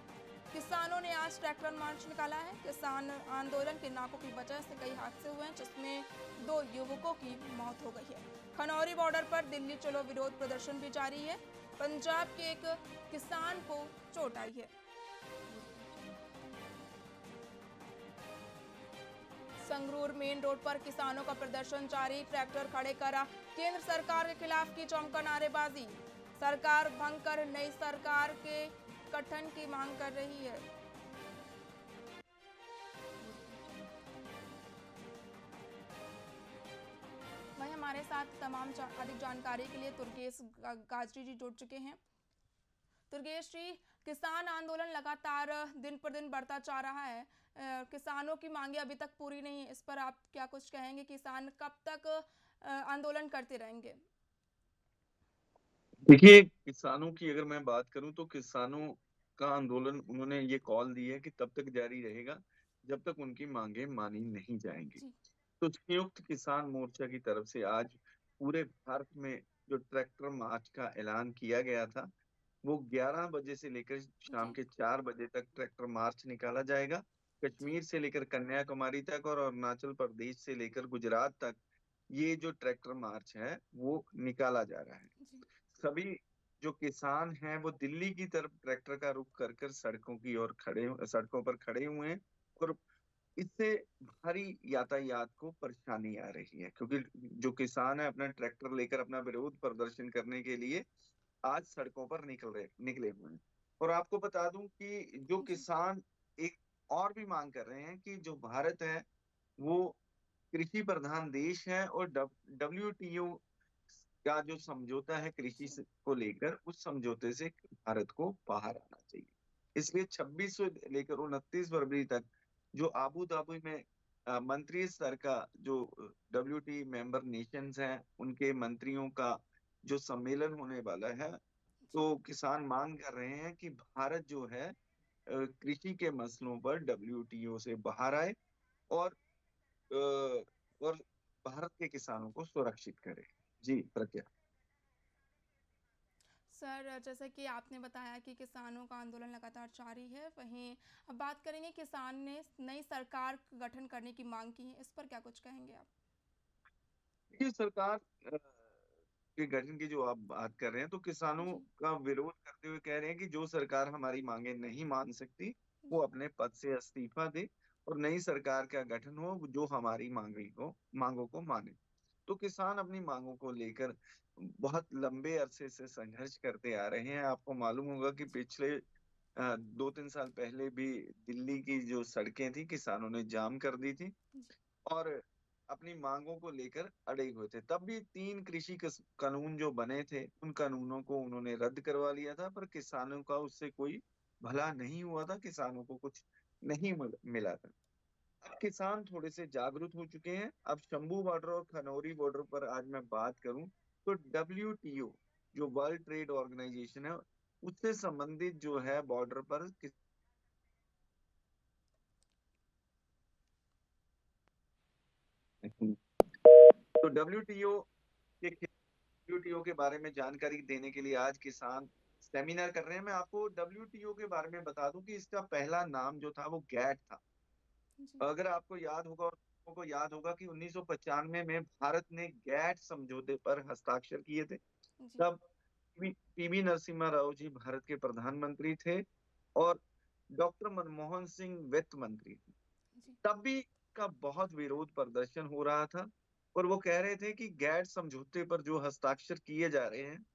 किसानों ने आज ट्रैक्टर मार्च निकाला है। किसान आंदोलन के नाकों की वजह से कई हादसे हुए हैं, जिसमें 2 युवकों की मौत हो गई है। खनौरी बॉर्डर पर दिल्ली चलो विरोध प्रदर्शन भी जारी है। पंजाब के एक किसान को चोट आई है। संगरूर मेन रोड पर किसानों का प्रदर्शन जारी, ट्रैक्टर खड़े करा केंद्र सरकार के खिलाफ की जमकर नारेबाजी। सरकार भंग कर नई सरकार के गठन की मांग कर रही है। वहीं हमारे साथ तमाम अधिक जानकारी के लिए तुर्गेश गाजरी जी जुड़ चुके हैं। दुर्गेश जी, किसान आंदोलन लगातार दिन पर दिन बढ़ता जा रहा है। किसानों की मांगे अभी तक पूरी नहीं है, इस पर आप क्या कुछ कहेंगे? किसान कब तक आंदोलन करते रहेंगे? देखिए, किसानों की अगर मैं बात करूं तो किसानों का आंदोलन उन्होंने ये कॉल दी है कि तब तक जारी रहेगा जब तक उनकी मांगे मानी नहीं जाएंगी। जी। तो संयुक्त किसान मोर्चा की तरफ से आज पूरे भारत में जो ट्रैक्टर मार्च का ऐलान किया गया था, वो 11 बजे से लेकर शाम जी। के 4 बजे तक ट्रैक्टर मार्च निकाला जाएगा। जी। कश्मीर से लेकर कन्याकुमारी तक और अरुणाचल प्रदेश से लेकर गुजरात तक ये जो ट्रैक्टर मार्च है वो निकाला जा रहा है। जी। सभी जो किसान हैं वो दिल्ली की तरफ ट्रैक्टर का रुख कर कर सड़कों पर खड़े हुए हैं और इससे भारी यातायात को परेशानी आ रही है, क्योंकि जो किसान है अपना ट्रैक्टर लेकर अपना विरोध प्रदर्शन करने के लिए आज सड़कों पर निकले हुए हैं। और आपको बता दूं कि जो जी। किसान एक और भी मांग कर रहे हैं कि जो भारत है वो कृषि प्रधान देश है और डब्ल्यूटीओ का जो समझौता है कृषि जी। को लेकर, उस समझौते से भारत को बाहर आना चाहिए। इसलिए 26 से लेकर 29 फरवरी तक जो आबू धाबी में मंत्री स्तर का जो डब्ल्यूटी मेंबर नेशंस हैं उनके मंत्रियों का जो सम्मेलन होने वाला है, जी। तो किसान मांग कर रहे हैं कि भारत जो है कृषि के मसलों पर डब्ल्यूटीओ से बाहर आए और अ, और भारत के किसानों को सुरक्षित करे। जी प्रज्ञा। सर, जैसा कि आपने बताया कि किसानों का आंदोलन लगातार जारी है, वहीं अब बात करेंगे किसान ने नई सरकार गठन करने की मांग की है, इस पर क्या कुछ कहेंगे आप? देखिए, सरकार के गठन की जो आप बात कर रहे हैं तो किसानों जी। का विरोध करते हुए कह रहे हैं कि जो सरकार हमारी मांगे नहीं मान सकती वो जी। अपने पद से इस्तीफा दे और नई सरकार का गठन हो जो हमारी मांगों को माने। तो किसान अपनी मांगों को लेकर बहुत लंबे अरसे से संघर्ष करते आ रहे हैं। आपको मालूम होगा कि जी। पिछले 2-3 साल पहले भी दिल्ली की जो सड़कें थी किसानों ने जाम कर दी थी जी। और अपनी मांगों को लेकर अड़े हुए थे। तब भी 3 कृषि कानून जो बने थे उन कानूनों को उन्होंने रद्द करवा लिया था, पर किसानों का उससे कोई भला नहीं हुआ था, किसानों को कुछ नहीं मिला था। अब किसान थोड़े से जागरूक हो चुके हैं। अब शंभू बॉर्डर और खनौरी बॉर्डर पर आज मैं बात करूं तो डब्ल्यूटीओ जो वर्ल्ड ट्रेड ऑर्गेनाइजेशन है उससे संबंधित जो है बॉर्डर पर तो डब्ल्यूटीओ के बारे में जानकारी देने के लिए आज किसान सेमिनार कर रहे हैं। मैं आपको डब्ल्यूटीओ के बारे में बता दूं कि इसका पहला नाम जो था वो गैट था। जी। अगर आपको याद होगा और लोगों को याद होगा कि 1995 में भारत ने गैट समझौते पर हस्ताक्षर किए थे। जी। तब पीवी नरसिम्हा राव जी भारत के प्रधानमंत्री थे और डॉक्टर मनमोहन सिंह वित्त मंत्री थे। जी। तब भी का बहुत विरोध प्रदर्शन हो रहा था और वो कह रहे थे कि गैट समझौते पर जो हस्ताक्षर किए जा रहे हैं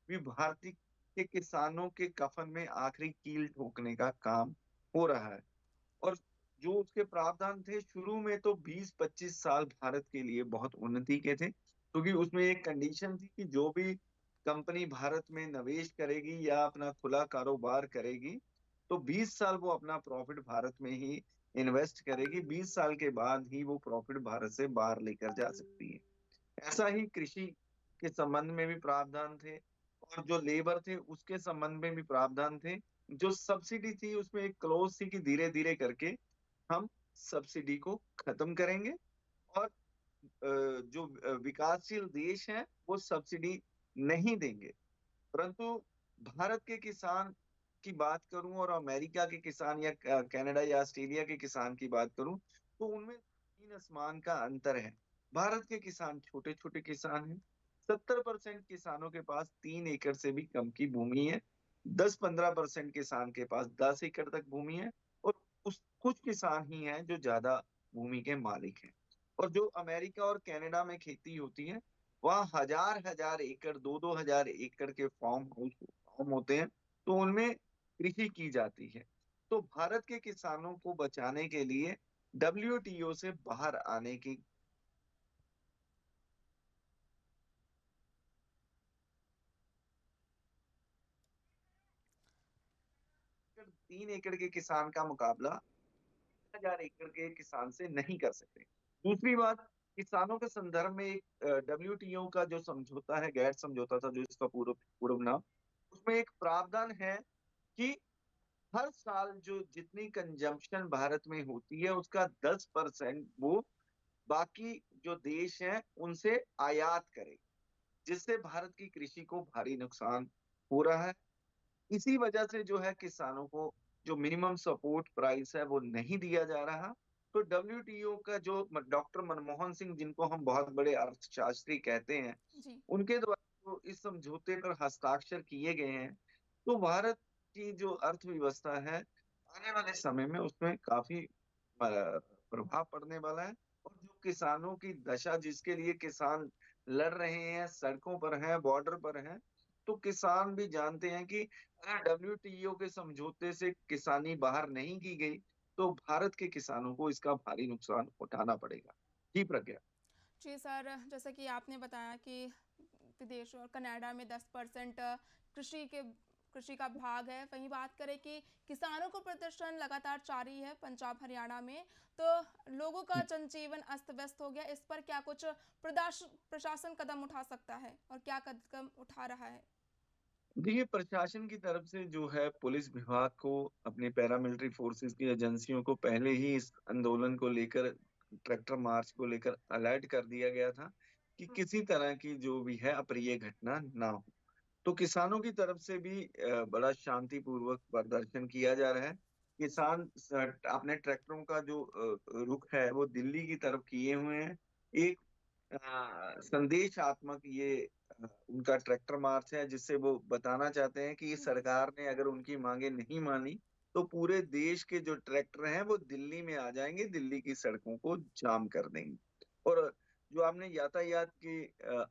वे भारतीय के किसानों के कफन में आखिरी कील ठोकने का काम हो रहा है। और जो उसके प्रावधान थे शुरू में तो 20-25 साल भारत के लिए बहुत उन्नति के थे, क्योंकि उसमें एक कंडीशन थी कि जो भी कंपनी भारत में निवेश करेगी या अपना खुला कारोबार करेगी तो 20 साल वो अपना प्रॉफिट भारत में ही इन्वेस्ट करेगी, 20 साल के बाद ही वो प्रॉफिट भारत से बाहर लेकर जा सकती है। ऐसा ही कृषि के संबंध में भी प्रावधान थे और जो लेबर थे उसके संबंध में भी प्रावधान थे। जो सब्सिडी थी उसमें एक क्लोज थी कि धीरे धीरे करके हम सब्सिडी को खत्म करेंगे और जो विकासशील देश हैं वो सब्सिडी नहीं देंगे। परंतु भारत के किसान की बात करूं और अमेरिका के किसान या कनाडा या ऑस्ट्रेलिया के किसान की बात करूं तो उनमें तीन आसमान का अंतर है। भारत के किसान छोटे छोटे किसान हैं। 70% किसानों के पास 3 एकड़ से भी कम की भूमि है। 10-15% किसान के पास 10 एकड़ तक भूमि है और उस कुछ किसान ही हैं जो ज्यादा भूमि के मालिक हैं। और जो अमेरिका और कनाडा में खेती होती है, वहाँ हजार हजार एकड़, 2-2 हजार एकड़ के फार्म होते हैं, तो उनमें कृषि की जाती है। तो भारत के किसानों को बचाने के लिए डब्ल्यूटीओ से बाहर आने की 3 एकड़ के किसान का मुकाबला 1000 एकड़ के किसान से नहीं कर सकते। दूसरी बात, किसानों के संदर्भ में एक डब्ल्यूटीओ का जो समझौता है, गैर समझौता था, जो इसका पूर्व पूर्व नाम, उसमें एक प्रावधान है कि हर साल जो जितनी कंजम्पशन भारत में होती है, उसका 10% वो बाकी जो देश हैं उनसे आयात करे, जिससे भारत की कृषि को भारी नुकसान हो रहा है। इसी वजह से जो है किसानों को जो मिनिमम सपोर्ट प्राइस है वो नहीं दिया जा रहा। तो डब्ल्यूटीओ का जो डॉक्टर मनमोहन सिंह, जिनको हम बहुत बड़े अर्थशास्त्री कहते हैं, जी। उनके द्वारा जो इस समझौते पर हस्ताक्षर किए गए हैं, तो भारत की जो अर्थव्यवस्था है आने वाले समय में उसमें काफी प्रभाव पड़ने वाला है। और जो किसानों की दशा, जिसके लिए किसान लड़ रहे हैं, सड़कों पर हैं, बॉर्डर पर हैं, तो किसान भी जानते हैं कि अगर डब्ल्यूटीओ के समझौते से किसानी बाहर नहीं की गई, तो भारत के किसानों को इसका भारी नुकसान उठाना पड़ेगा। जी प्रज्ञा। जी सर, जैसे कि आपने बताया कि विदेश और कनाडा में 10% कृषि के कृषि का भाग है। वहीं बात करें कि किसानों को प्रदर्शन लगातार जारी है पंजाब हरियाणा में, तो लोगों का जनजीवन अस्त व्यस्त हो गया। इस पर क्या कुछ प्रशासन कदम उठा सकता है और क्या कदम उठा रहा है? देखिए, प्रशासन की तरफ से जो है पुलिस विभाग को, अपने पैरामिलिट्री फोर्सेस की एजेंसियों को पहले ही इस आंदोलन को लेकर, ट्रैक्टर मार्च को लेकर अलर्ट कर दिया गया था कि किसी तरह की जो भी है अप्रिय घटना ना हो। तो किसानों की तरफ से भी बड़ा शांतिपूर्वक प्रदर्शन किया जा रहा है। जी। किसान अपने ट्रैक्टरों का जो रुख है वो दिल्ली की तरफ किए हुए हैं। एक संदेशात्मक ये उनका ट्रैक्टर मार्च है, जिससे वो बताना चाहते हैं कि इस जी। सरकार ने अगर उनकी मांगे नहीं मानी, तो पूरे देश के जो ट्रैक्टर हैं वो दिल्ली में आ जाएंगे, दिल्ली की सड़कों को जाम कर देंगे। और जो आपने यातायात की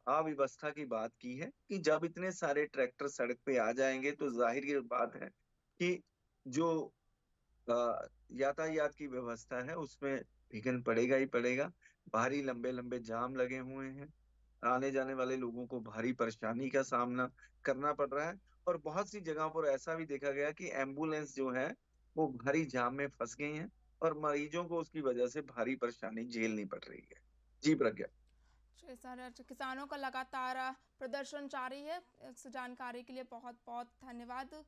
अव्यवस्था की बात की है, कि जब इतने सारे ट्रैक्टर सड़क पे आ जाएंगे, तो जी। जाहिर ये बात है कि जो यातायात की व्यवस्था है उसमें विघ्न पड़ेगा ही पड़ेगा। भारी लंबे लंबे जाम लगे हुए हैं, आने जाने वाले लोगों को भारी परेशानी का सामना करना पड़ रहा है। और बहुत सी जगहों पर ऐसा भी देखा गया कि एम्बुलेंस जो है वो भारी जाम में फंस गई हैं, और मरीजों को उसकी वजह से भारी परेशानी झेलनी पड़ रही है। जी प्रज्ञा। जी सर, किसानों का लगातार प्रदर्शन जारी है। इस जानकारी के लिए बहुत बहुत धन्यवाद।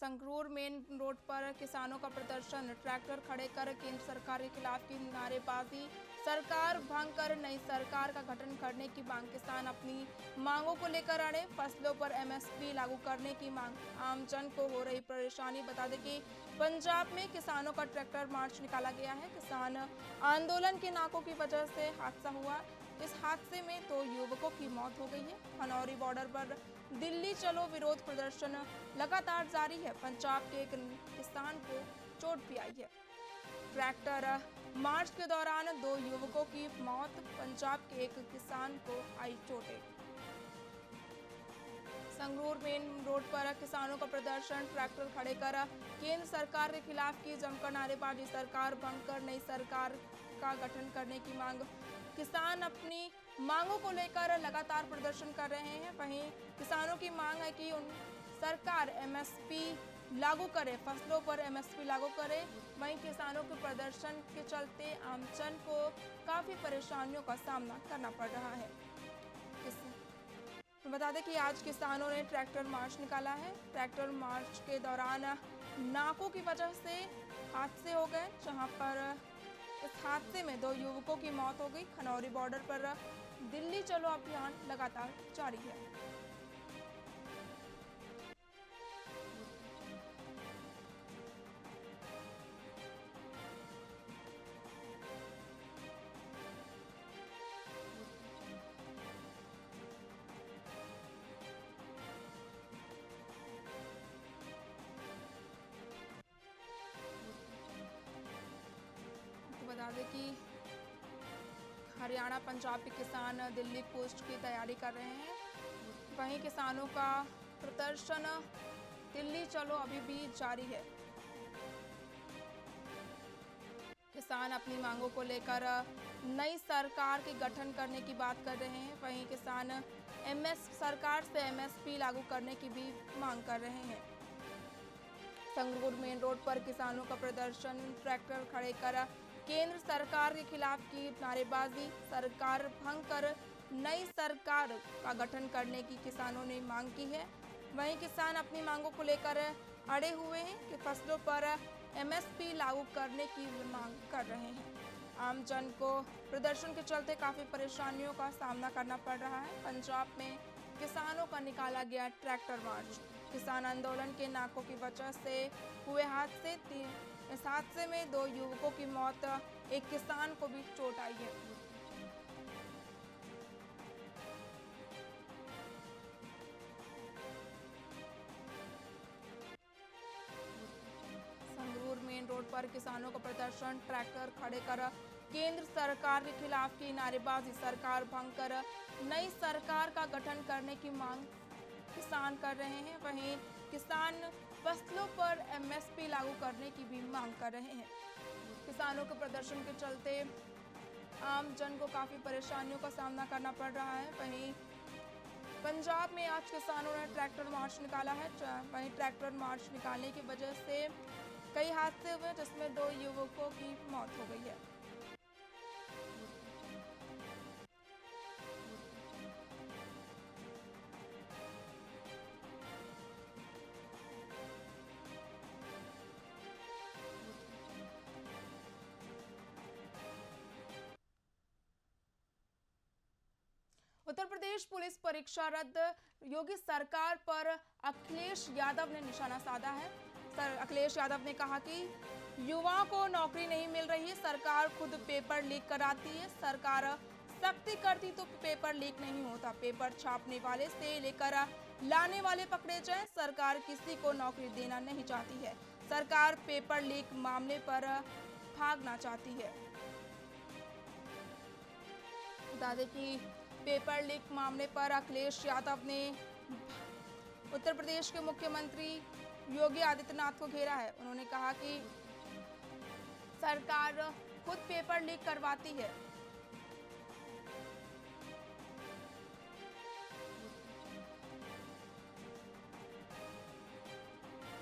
संगरूर मेन रोड पर किसानों का प्रदर्शन, ट्रैक्टर खड़े कर केंद्र सरकार के खिलाफ की नारेबाजी, सरकार भंग कर नई सरकार का गठन करने की मांग। किसान अपनी मांगों को लेकर अड़े, फसलों पर एमएसपी लागू करने की मांग, आमजन को हो रही परेशानी। बता दें कि पंजाब में किसानों का ट्रैक्टर मार्च निकाला गया है। किसान आंदोलन के नाकों की वजह से हादसा हुआ। इस हादसे में 2 युवकों की मौत हो गई है। खनौरी बॉर्डर पर दिल्ली चलो विरोध प्रदर्शन लगातार जारी है। पंजाब के एक किसान को चोट भी आई है। ट्रैक्टर मार्च के दौरान 2 युवकों की मौत, पंजाब के एक किसान को आई चोटें। संगरूर मेन रोड पर किसानों का प्रदर्शन, ट्रैक्टर खड़े कर केंद्र सरकार के खिलाफ की जमकर नारेबाजी, सरकार भंग कर नई सरकार का गठन करने की मांग। किसान अपनी मांगों को लेकर लगातार प्रदर्शन कर रहे हैं। वहीं किसानों की मांग है कि उन सरकार एमएसपी लागू करे, फसलों पर एमएसपी लागू करे। वहीं किसानों के प्रदर्शन के चलते आमजन को काफी परेशानियों का सामना करना पड़ रहा है। बता दें कि आज किसानों ने ट्रैक्टर मार्च निकाला है। ट्रैक्टर मार्च के दौरान नाकों की वजह से हादसे हो गए, जहां पर इस हादसे में 2 युवकों की मौत हो गई। खनौरी बॉर्डर पर दिल्ली चलो अभियान लगातार जारी है। आगे की हरियाणा पंजाब के किसान दिल्ली पोस्ट की तैयारी कर रहे हैं। वहीं किसानों का प्रदर्शन दिल्ली चलो अभी भी जारी है। किसान अपनी मांगों को लेकर नई सरकार के गठन करने की बात कर रहे हैं। वहीं किसान सरकार से एमएसपी लागू करने की भी मांग कर रहे हैं। संगरूर मेन रोड पर किसानों का प्रदर्शन, ट्रैक्टर खड़े कर केंद्र सरकार के खिलाफ की नारेबाजी, सरकार भंग कर नई सरकार का गठन करने की किसानों ने मांग की है। वहीं किसान अपनी मांगों को लेकर अड़े हुए हैं कि फसलों पर एमएसपी लागू करने की मांग कर रहे हैं। आम जन को प्रदर्शन के चलते काफी परेशानियों का सामना करना पड़ रहा है। पंजाब में किसानों का निकाला गया ट्रैक्टर मार्च। किसान आंदोलन के नाकों की वजह से हुए हादसे, इस हादसे में 2 युवकों की मौत, एक किसान को भी चोट आई है। संगरूर मेन रोड पर किसानों का प्रदर्शन, ट्रैक्टर खड़े कर केंद्र सरकार के खिलाफ की नारेबाजी, सरकार भंग कर नई सरकार का गठन करने की मांग किसान कर रहे हैं। वहीं किसान फसलों पर एमएसपी लागू करने की भी मांग कर रहे हैं। किसानों के प्रदर्शन के चलते आम जन को काफी परेशानियों का सामना करना पड़ रहा है। वहीं पंजाब में आज किसानों ने ट्रैक्टर मार्च निकाला है। वहीं ट्रैक्टर मार्च निकालने की वजह से कई हादसे हुए, जिसमें 2 युवकों की मौत हो गई है। उत्तर प्रदेश पुलिस परीक्षा रद्द, योगी सरकार पर अखिलेश यादव ने निशाना साधा है। अखिलेश यादव ने कहा कि युवाओं को नौकरी नहीं मिल रही है, सरकार खुद पेपर लीक कराती है, सरकार सख्ती करती तो पेपर लीक नहीं होता, पेपर छापने वाले से लेकर लाने वाले पकड़े जाएं, सरकार किसी को नौकरी देना नहीं चाहती है, सरकार पेपर लीक मामले पर भागना चाहती है। बता दें कि पेपर लीक मामले पर अखिलेश यादव ने उत्तर प्रदेश के मुख्यमंत्री योगी आदित्यनाथ को घेरा है। उन्होंने कहा कि सरकार खुद पेपर लीक करवाती है।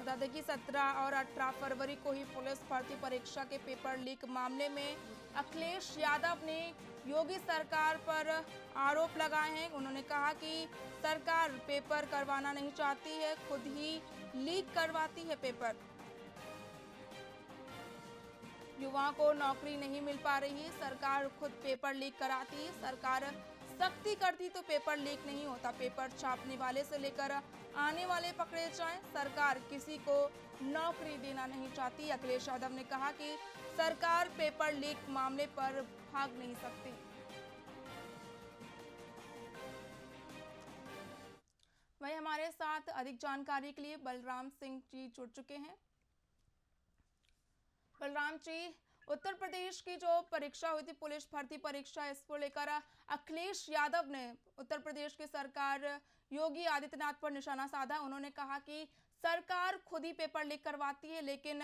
बता दें कि 17 और 18 फरवरी को ही पुलिस भर्ती परीक्षा के पेपर लीक मामले में अखिलेश यादव ने योगी सरकार पर आरोप लगाए हैं। उन्होंने कहा कि सरकार पेपर करवाना नहीं चाहती है, खुद ही लीक करवाती है पेपर। युवाओं को नौकरी नहीं मिल पा रही है, सरकार खुद पेपर लीक कराती है, सरकार सख्ती करती तो पेपर लीक नहीं होता, पेपर छापने वाले से लेकर आने वाले पकड़े जाएं, सरकार किसी को नौकरी देना नहीं चाहती। अखिलेश यादव ने कहा कि सरकार पेपर लीक मामले पर भाग नहीं सकती। वहीं हमारे साथ अधिक जानकारी के लिए बलराम सिंह जी जुड़ चुके हैं। बलराम जी, उत्तर प्रदेश की जो परीक्षा हुई थी, पुलिस भर्ती परीक्षा, इसको लेकर अखिलेश यादव ने उत्तर प्रदेश की सरकार योगी आदित्यनाथ पर निशाना साधा। उन्होंने कहा कि सरकार खुद ही पेपर लीक करवाती है, लेकिन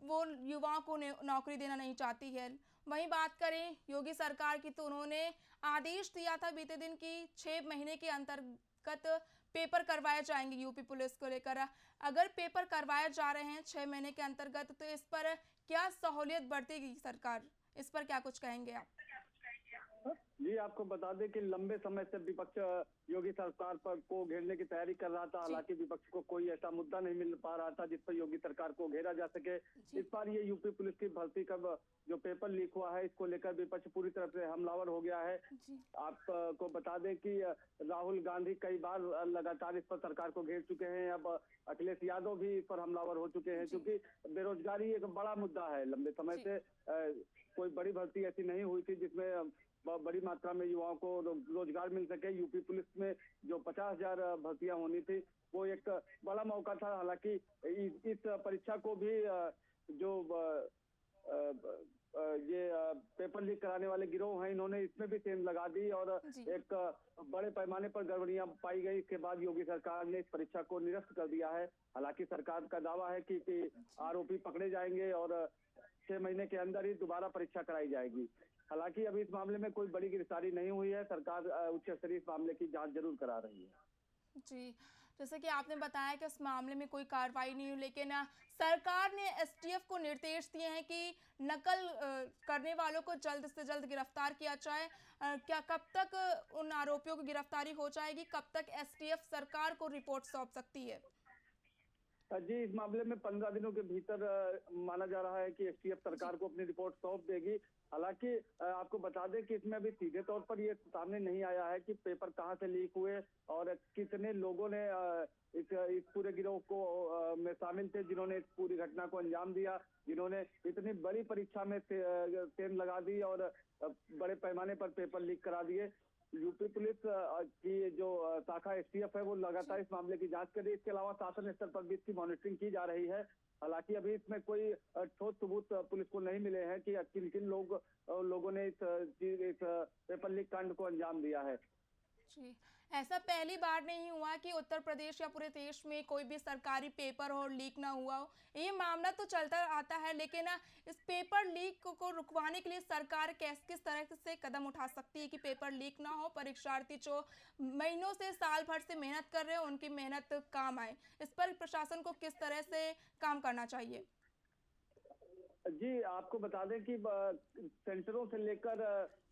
वो युवाओं को नौकरी देना नहीं चाहती है। वहीं बात करें योगी सरकार की, तो उन्होंने आदेश दिया था बीते दिन की 6 महीने के अंतर्गत पेपर करवाए जाएंगे यूपी पुलिस को लेकर। अगर पेपर करवाए जा रहे हैं 6 महीने के अंतर्गत, तो इस पर क्या सहूलियत बरतेगी सरकार, इस पर क्या कुछ कहेंगे आप? जी, आपको बता दें कि लंबे समय से विपक्ष योगी सरकार पर को घेरने की तैयारी कर रहा था। हालांकि विपक्ष को कोई ऐसा मुद्दा नहीं मिल पा रहा था जिस पर योगी सरकार को घेरा जा सके। इस बार ये यूपी पुलिस की भर्ती का जो पेपर लीक हुआ है, इसको लेकर विपक्ष पूरी तरह से हमलावर हो गया है। आपको बता दें कि राहुल गांधी कई बार लगातार इस पर सरकार को घेर चुके हैं। अब अखिलेश यादव भी इस पर हमलावर हो चुके हैं, क्योंकि बेरोजगारी एक बड़ा मुद्दा है। लंबे समय से कोई बड़ी भर्ती ऐसी नहीं हुई थी जिसमें बड़ी मात्रा में युवाओं को रोजगार मिल सके। यूपी पुलिस में जो 50,000 भर्तियां होनी थी, वो एक बड़ा मौका था। हालांकि इस परीक्षा को भी जो पेपर लीक कराने वाले गिरोह हैं, इन्होंने इसमें भी सेंध लगा दी और जी। एक बड़े पैमाने पर गड़बड़ियां पाई गई। इसके बाद योगी सरकार ने इस परीक्षा को निरस्त कर दिया है। हालांकि सरकार का दावा है कि आरोपी पकड़े जाएंगे और 6 महीने के अंदर ही दोबारा परीक्षा कराई जाएगी। हालांकि अभी इस मामले में कोई बड़ी गिरफ्तारी नहीं हुई है। सरकार उच्च स्तरीय इस मामले की जांच जरूर करा रही है। जी, जैसे कि आपने बताया कि इस मामले में कोई कार्रवाई नहीं हुई, लेकिन सरकार ने एसटीएफ को निर्देश दिए हैं कि नकल करने वालों को जल्द से जल्द गिरफ्तार किया जाए। क्या कब तक उन आरोपियों की गिरफ्तारी हो जाएगी? कब तक एसटीएफ सरकार को रिपोर्ट सौंप सकती है? जी, इस मामले में 15 दिनों के भीतर माना जा रहा है कि एसटीएफ सरकार को अपनी रिपोर्ट सौंप देगी। हालांकि आपको बता दें कि इसमें अभी सीधे तौर पर ये सामने नहीं आया है कि पेपर कहां से लीक हुए और कितने लोगों ने इस पूरे गिरोह को में शामिल थे, जिन्होंने इस पूरी घटना को अंजाम दिया, जिन्होंने इतनी बड़ी परीक्षा में सेंध लगा दी और बड़े पैमाने पर पेपर लीक करा दिए। यूपी पुलिस की जो शाखा एसटीएफ है वो लगातार इस मामले की जांच कर रही है। इसके अलावा शासन स्तर पर भी इसकी मॉनिटरिंग की जा रही है। हालांकि अभी इसमें कोई ठोस सबूत पुलिस को नहीं मिले हैं कि किन किन लोगों ने इस पेपर लीक कांड को अंजाम दिया है। जी, ऐसा पहली बार नहीं हुआ कि उत्तर प्रदेश या पूरे देश में कोई भी सरकारी पेपर हो लीक ना हुआ हो। ये मामला तो चलता आता है, लेकिन इस पेपर लीक को रुकवाने के लिए सरकार किस तरह से कदम उठा सकती है कि पेपर लीक ना हो, परीक्षार्थी जो महीनों से साल भर से मेहनत कर रहे हैं उनकी मेहनत काम आए। इस पर प्रशासन को किस तरह से काम करना चाहिए? जी, आपको बता दें कि सेंटरों से लेकर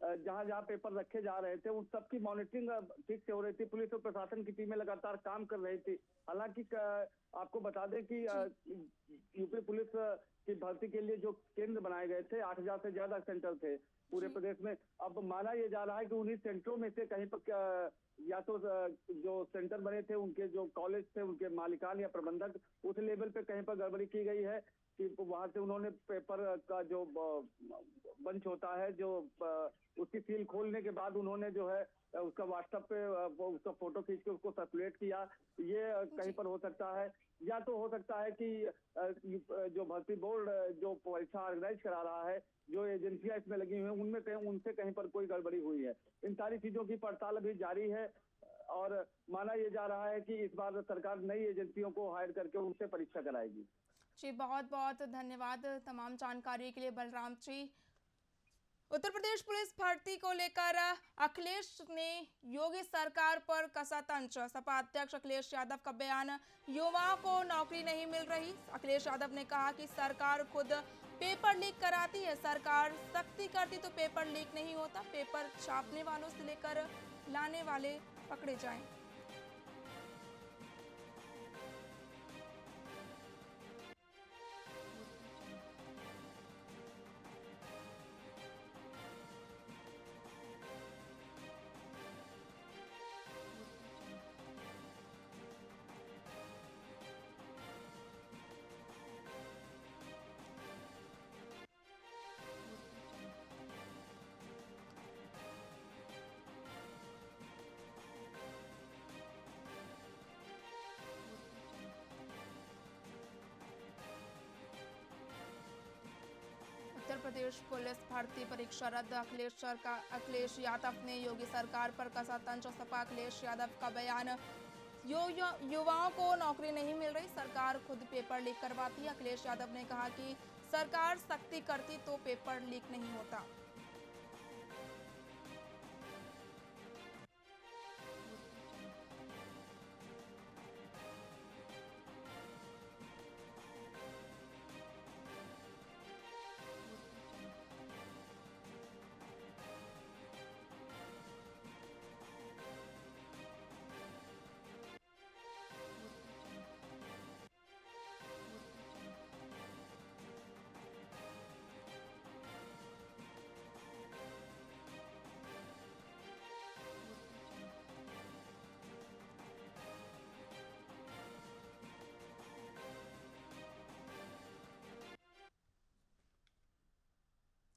जहां जहां पेपर रखे जा रहे थे उन सब की मॉनिटरिंग ठीक से हो रही थी। पुलिस और प्रशासन की टीमें लगातार काम कर रही थी। हालांकि आपको बता दें कि यूपी पुलिस की भर्ती के लिए जो केंद्र बनाए गए थे, 8000 से ज्यादा सेंटर थे पूरे प्रदेश में। अब माना यह जा रहा है कि उन्हीं सेंटरों में से कहीं पर या तो जो सेंटर बने थे उनके जो कॉलेज थे, उनके मालिकान या प्रबंधक, उस लेवल पे कहीं पर गड़बड़ी की गई है कि वहां से उन्होंने पेपर का जो बंच होता है, जो उसकी सील खोलने के बाद उन्होंने जो है उसका व्हाट्सएप पे उसका फोटो खींच के उसको सर्कुलेट किया। ये कहीं पर हो सकता है, या तो हो सकता है कि जो भर्ती बोर्ड जो परीक्षा ऑर्गेनाइज करा रहा है, जो एजेंसियां इसमें लगी हुई हैं, उनमें उनसे कहीं पर कोई गड़बड़ी हुई है। इन सारी चीजों की पड़ताल अभी जारी है और माना यह जा रहा है कि इस बार सरकार नई एजेंसियों को हायर करके उनसे परीक्षा कराएगी। जी, बहुत बहुत धन्यवाद तमाम जानकारी के लिए बलराम जी। उत्तर प्रदेश पुलिस भर्ती को लेकर अखिलेश ने योगी सरकार पर कसा तंज। सपा अध्यक्ष अखिलेश यादव का बयान, युवाओं को नौकरी नहीं मिल रही। अखिलेश यादव ने कहा कि सरकार खुद पेपर लीक कराती है, सरकार सख्ती करती तो पेपर लीक नहीं होता। पेपर छापने वालों से लेकर लाने वाले पकड़े जाएं। उत्तर प्रदेश पुलिस भर्ती परीक्षा रद्द। अखिलेश यादव ने योगी सरकार पर कसा तंज। सपा अखिलेश यादव का बयान, युवाओं को नौकरी नहीं मिल रही, सरकार खुद पेपर लीक करवाती है। अखिलेश यादव ने कहा कि सरकार सख्ती करती तो पेपर लीक नहीं होता।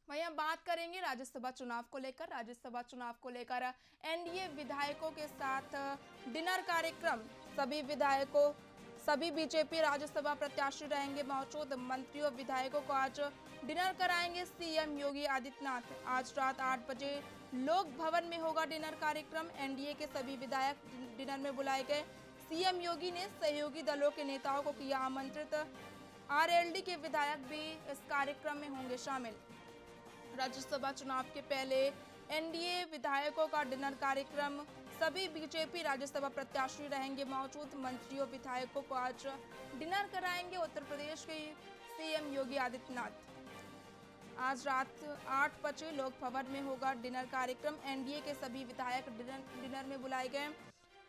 वहीं हम बात करेंगे राज्यसभा चुनाव को लेकर। राज्यसभा चुनाव को लेकर एनडीए विधायकों के साथ डिनर कार्यक्रम। सभी विधायकों सभी बीजेपी राज्यसभा प्रत्याशी रहेंगे मौजूद। मंत्रियों विधायकों को आज डिनर कराएंगे सीएम योगी आदित्यनाथ। आज रात 8 बजे लोक भवन में होगा डिनर कार्यक्रम। एनडीए के सभी विधायक डिनर में बुलाए गए। सीएम योगी ने सहयोगी दलों के नेताओं को किया आमंत्रित। आरएलडी के विधायक भी इस कार्यक्रम में होंगे शामिल। राज्यसभा चुनाव के पहले एनडीए विधायकों का डिनर कार्यक्रम। सभी बीजेपी राज्यसभा प्रत्याशी रहेंगे मौजूद। मंत्रियों विधायकों को आज डिनर कराएंगे उत्तर प्रदेश के सीएम योगी आदित्यनाथ। आज रात 8 बजे लोक भवन में होगा डिनर कार्यक्रम। एनडीए के सभी विधायक डिनर में बुलाए गए।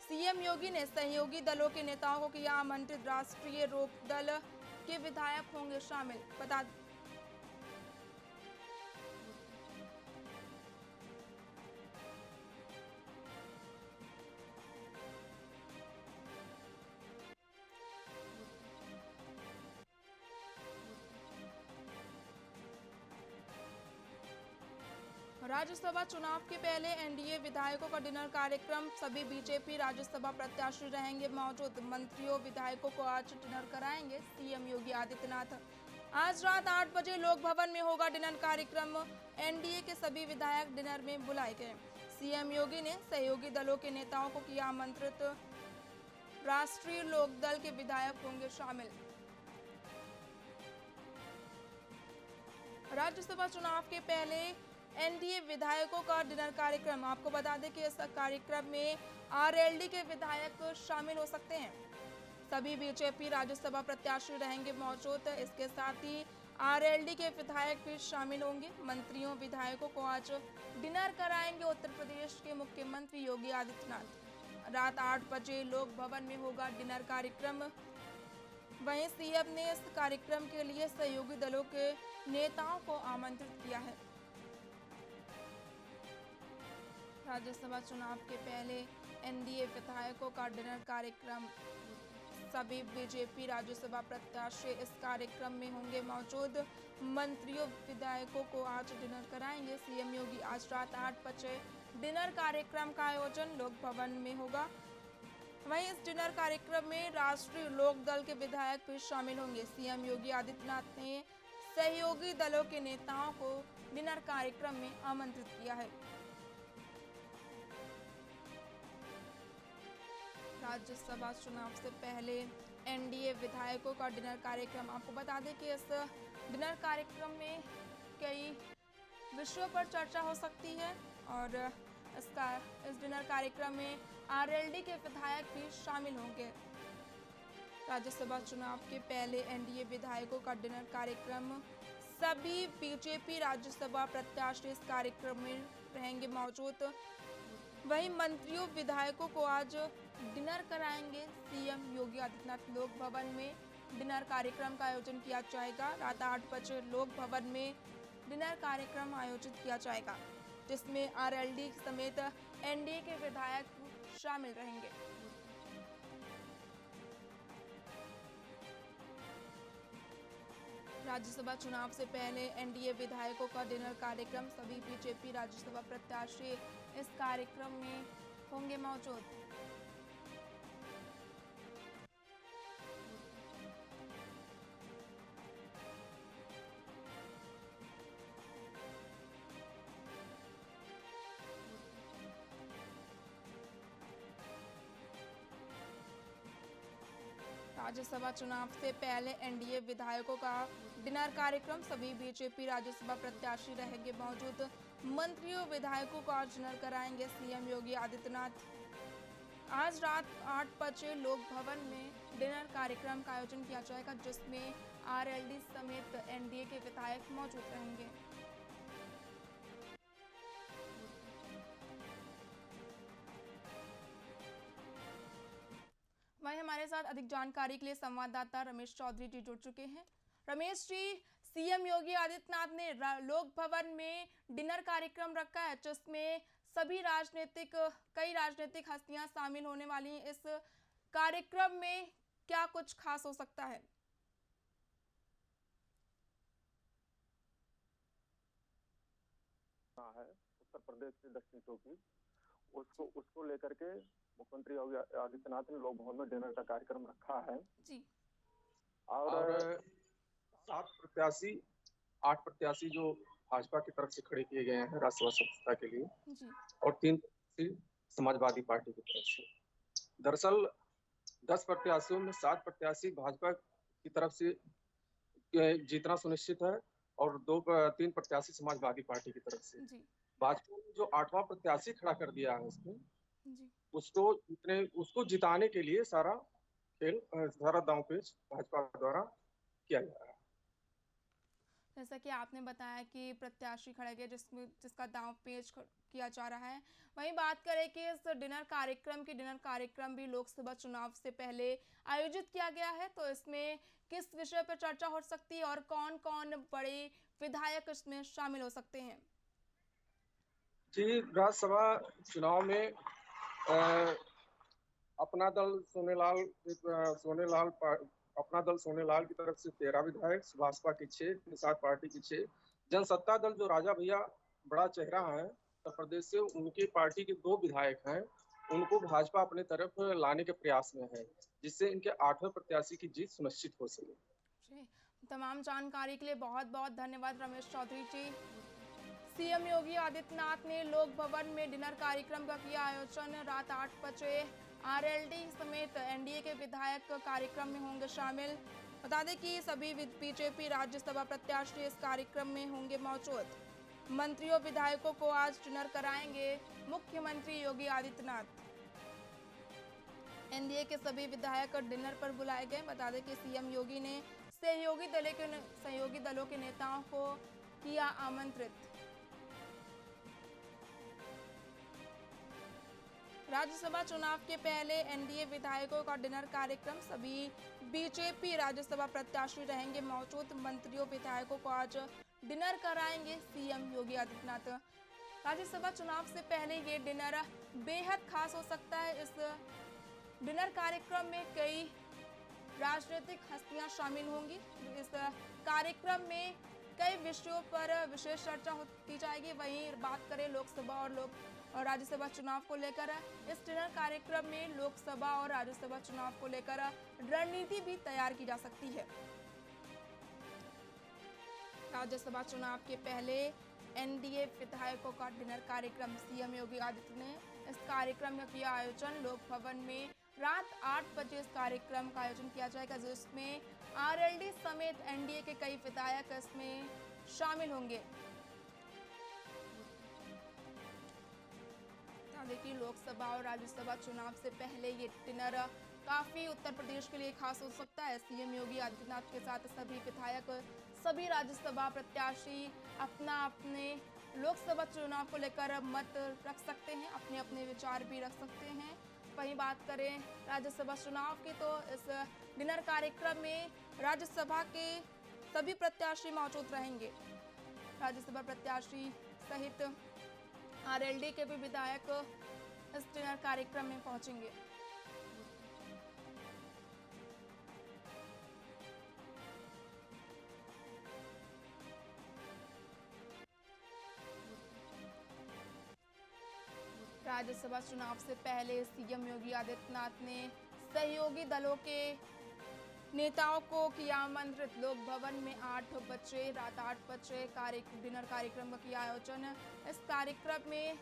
सीएम योगी ने सहयोगी दलों के नेताओं को किया आमंत्रित। राष्ट्रीय लोकदल के विधायक होंगे शामिल। बता राज्यसभा चुनाव के पहले एनडीए विधायकों का डिनर कार्यक्रम। सभी बीजेपी राज्यसभा प्रत्याशी रहेंगे मौजूद। मंत्रियों विधायकों को आज डिनर कराएंगे सीएम योगी आदित्यनाथ। आज रात 8 बजे लोक भवन में होगा डिनर कार्यक्रम। एनडीए के सभी विधायक डिनर में बुलाए गए। सीएम योगी ने सहयोगी दलों के नेताओं को किया आमंत्रित। राष्ट्रीय लोकदल के विधायक होंगे शामिल। राज्यसभा चुनाव के पहले एनडीए विधायकों का डिनर कार्यक्रम। आपको बता दें कि इस कार्यक्रम में आरएलडी के विधायक शामिल हो सकते हैं। सभी बीजेपी राज्यसभा प्रत्याशी रहेंगे मौजूद। इसके साथ ही आरएलडी के विधायक भी शामिल होंगे। मंत्रियों विधायकों को आज डिनर कराएंगे उत्तर प्रदेश के मुख्यमंत्री योगी आदित्यनाथ। रात 8 बजे लोक भवन में होगा डिनर कार्यक्रम। वहीं सीएम ने इस कार्यक्रम के लिए सहयोगी दलों के नेताओं को आमंत्रित किया है। राज्यसभा चुनाव के पहले एनडीए विधायकों का डिनर कार्यक्रम। सभी बीजेपी राज्यसभा प्रत्याशी इस कार्यक्रम में होंगे मौजूद। मंत्रियों विधायकों को आज डिनर कराएंगे सीएम योगी। आज रात 8 बजे डिनर कार्यक्रम का आयोजन लोक भवन में होगा। वहीं इस डिनर कार्यक्रम में राष्ट्रीय लोकदल के विधायक भी शामिल होंगे। सीएम योगी आदित्यनाथ ने सहयोगी दलों के नेताओं को डिनर कार्यक्रम में आमंत्रित किया है। राज्यसभा चुनाव से पहले एनडीए विधायकों का डिनर कार्यक्रम। आपको बता दें कि इस डिनर कार्यक्रम में कई विषयों पर चर्चा हो सकती है और इस डिनर कार्यक्रम में आरएलडी के विधायक भी शामिल होंगे। राज्यसभा चुनाव के पहले एनडीए विधायकों का डिनर कार्यक्रम। सभी बीजेपी राज्यसभा प्रत्याशी इस कार्यक्रम में रहेंगे मौजूद। वहीं मंत्रियों विधायकों को आज डिनर कराएंगे सीएम योगी आदित्यनाथ। लोक भवन में डिनर कार्यक्रम का आयोजन किया जाएगा। रात 8 बजे लोक भवन में डिनर कार्यक्रम आयोजित किया जाएगा, जिसमें आरएलडी समेत एनडीए के विधायक शामिल रहेंगे। राज्यसभा चुनाव से पहले एनडीए विधायकों का डिनर कार्यक्रम। सभी बीजेपी राज्यसभा प्रत्याशी इस कार्यक्रम में होंगे मौजूद। राज्यसभा चुनाव से पहले एनडीए विधायकों का डिनर कार्यक्रम। सभी बीजेपी राज्यसभा प्रत्याशी रहेंगे मौजूद। मंत्रियों विधायकों को आज डिनर कराएंगे सीएम योगी आदित्यनाथ। आज रात 8 बजे लोक भवन में डिनर कार्यक्रम का आयोजन किया जाएगा, जिसमें आरएलडी समेत एनडीए के विधायक मौजूद रहेंगे। वहीं हमारे साथ अधिक जानकारी के लिए संवाददाता रमेश चौधरी जी जुड़ चुके हैं। रमेश जी, सीएम योगी आदित्यनाथ ने लोक भवन में डिनर कार्यक्रम रखा है, जिसमें कई राजनीतिक हस्तियां शामिल होने वाली हैं। इस कार्यक्रम में क्या कुछ खास हो सकता है? है उत्तर प्रदेश के दक्षिण चौकी, उसको लेकर के मुख्यमंत्री योगी आदित्यनाथ ने लोक भवन में डिनर का कार्यक्रम रखा है जी और और 8 प्रत्याशी जो भाजपा की तरफ से खड़े किए गए हैं राज्यसभा सदस्यता के लिए, जी और 3 प्रत्याशी समाजवादी पार्टी की तरफ से। दरअसल 10 प्रत्याशियों में 7 प्रत्याशी भाजपा की तरफ से जीतना सुनिश्चित है और 3 प्रत्याशी समाजवादी पार्टी की तरफ से। जी भाजपा ने जो 8वां प्रत्याशी खड़ा कर दिया है उसमें, जी उसको जिताने के लिए सारा दांवपेच भाजपा द्वारा किया जा रहा है। जैसा कि आपने बताया कि प्रत्याशी खड़े गए जिसका दांव पेच किया जा रहा है। वहीं बात करें कि इस डिनर कार्यक्रम भी लोकसभा चुनाव से पहले आयोजित किया गया है, तो इसमें किस विषय पर चर्चा हो सकती है और कौन कौन बड़े विधायक इसमें शामिल हो सकते हैं? जी, राज्यसभा चुनाव में अपना दल सोनेलाल की तरफ से 13 विधायक, भाजपा की 6, निषाद पार्टी की 6, जनसत्ता दल जो राजा भैया बड़ा चेहरा है उत्तर प्रदेश से, उनकी पार्टी के 2 विधायक हैं, उनको भाजपा अपने तरफ लाने के प्रयास में है, जिससे इनके 8वें प्रत्याशी की जीत सुनिश्चित हो सके। जी, तमाम जानकारी के लिए बहुत बहुत धन्यवाद रमेश चौधरी जी। सीएम योगी आदित्यनाथ ने लोक भवन में डिनर कार्यक्रम का किया आयोजन। रात 8 बजे आरएलडी समेत एनडीए के विधायक कार्यक्रम में होंगे शामिल। बता दें कि सभी बीजेपी राज्यसभा प्रत्याशी इस कार्यक्रम में होंगे मौजूद। मंत्रियों विधायकों को आज डिनर कराएंगे मुख्यमंत्री योगी आदित्यनाथ। एनडीए के सभी विधायक डिनर पर बुलाए गए। बता दें कि सीएम योगी ने सहयोगी दलों के नेताओं को किया आमंत्रित। राज्यसभा चुनाव के पहले एनडीए विधायकों का डिनर कार्यक्रम, सभी बीजेपी राज्यसभा प्रत्याशी रहेंगे मौजूद। मंत्रियों विधायकों को आज डिनर कराएंगे सीएम योगी आदित्यनाथ। राज्यसभा चुनाव से पहले ये डिनर बेहद खास हो सकता है। इस डिनर कार्यक्रम में कई राजनीतिक हस्तियां शामिल होंगी। इस कार्यक्रम में कई विषयों पर विशेष चर्चा की जाएगी। वहीं बात करें लोकसभा और राज्यसभा चुनाव को लेकर, इस डिनर कार्यक्रम में लोकसभा और राज्यसभा चुनाव को लेकर रणनीति भी तैयार की जा सकती है। राज्यसभा चुनाव के पहले एनडीए विधायकों का डिनर कार्यक्रम, सीएम योगी आदित्यनाथ ने इस कार्यक्रम का किया आयोजन। लोक भवन में रात 8 बजे इस कार्यक्रम का आयोजन किया जाएगा, जिसमें आरएलडी समेत एनडीए के कई विधायक इसमें शामिल होंगे। देखिए, लोकसभा और राज्यसभा चुनाव से पहले ये डिनर काफी उत्तर प्रदेश के लिए खास हो सकता है। सीएम योगी आदित्यनाथ के साथ सभी विधायक, सभी राज्यसभा प्रत्याशी अपने लोकसभा चुनाव को लेकर मत रख सकते हैं, अपने अपने विचार भी रख सकते हैं। वहीं बात करें राज्यसभा चुनाव की, तो इस डिनर कार्यक्रम में राज्यसभा के सभी प्रत्याशी मौजूद रहेंगे। राज्यसभा प्रत्याशी सहित आरएलडी के भी विधायक इस डिनर कार्यक्रम में पहुंचेंगे। राज्यसभा चुनाव से पहले सीएम योगी आदित्यनाथ ने सहयोगी दलों के नेताओं को किया आमंत्रित। लोक भवन में रात 8 बजे डिनर कार्यक्रम का किया आयोजन। इस कार्यक्रम में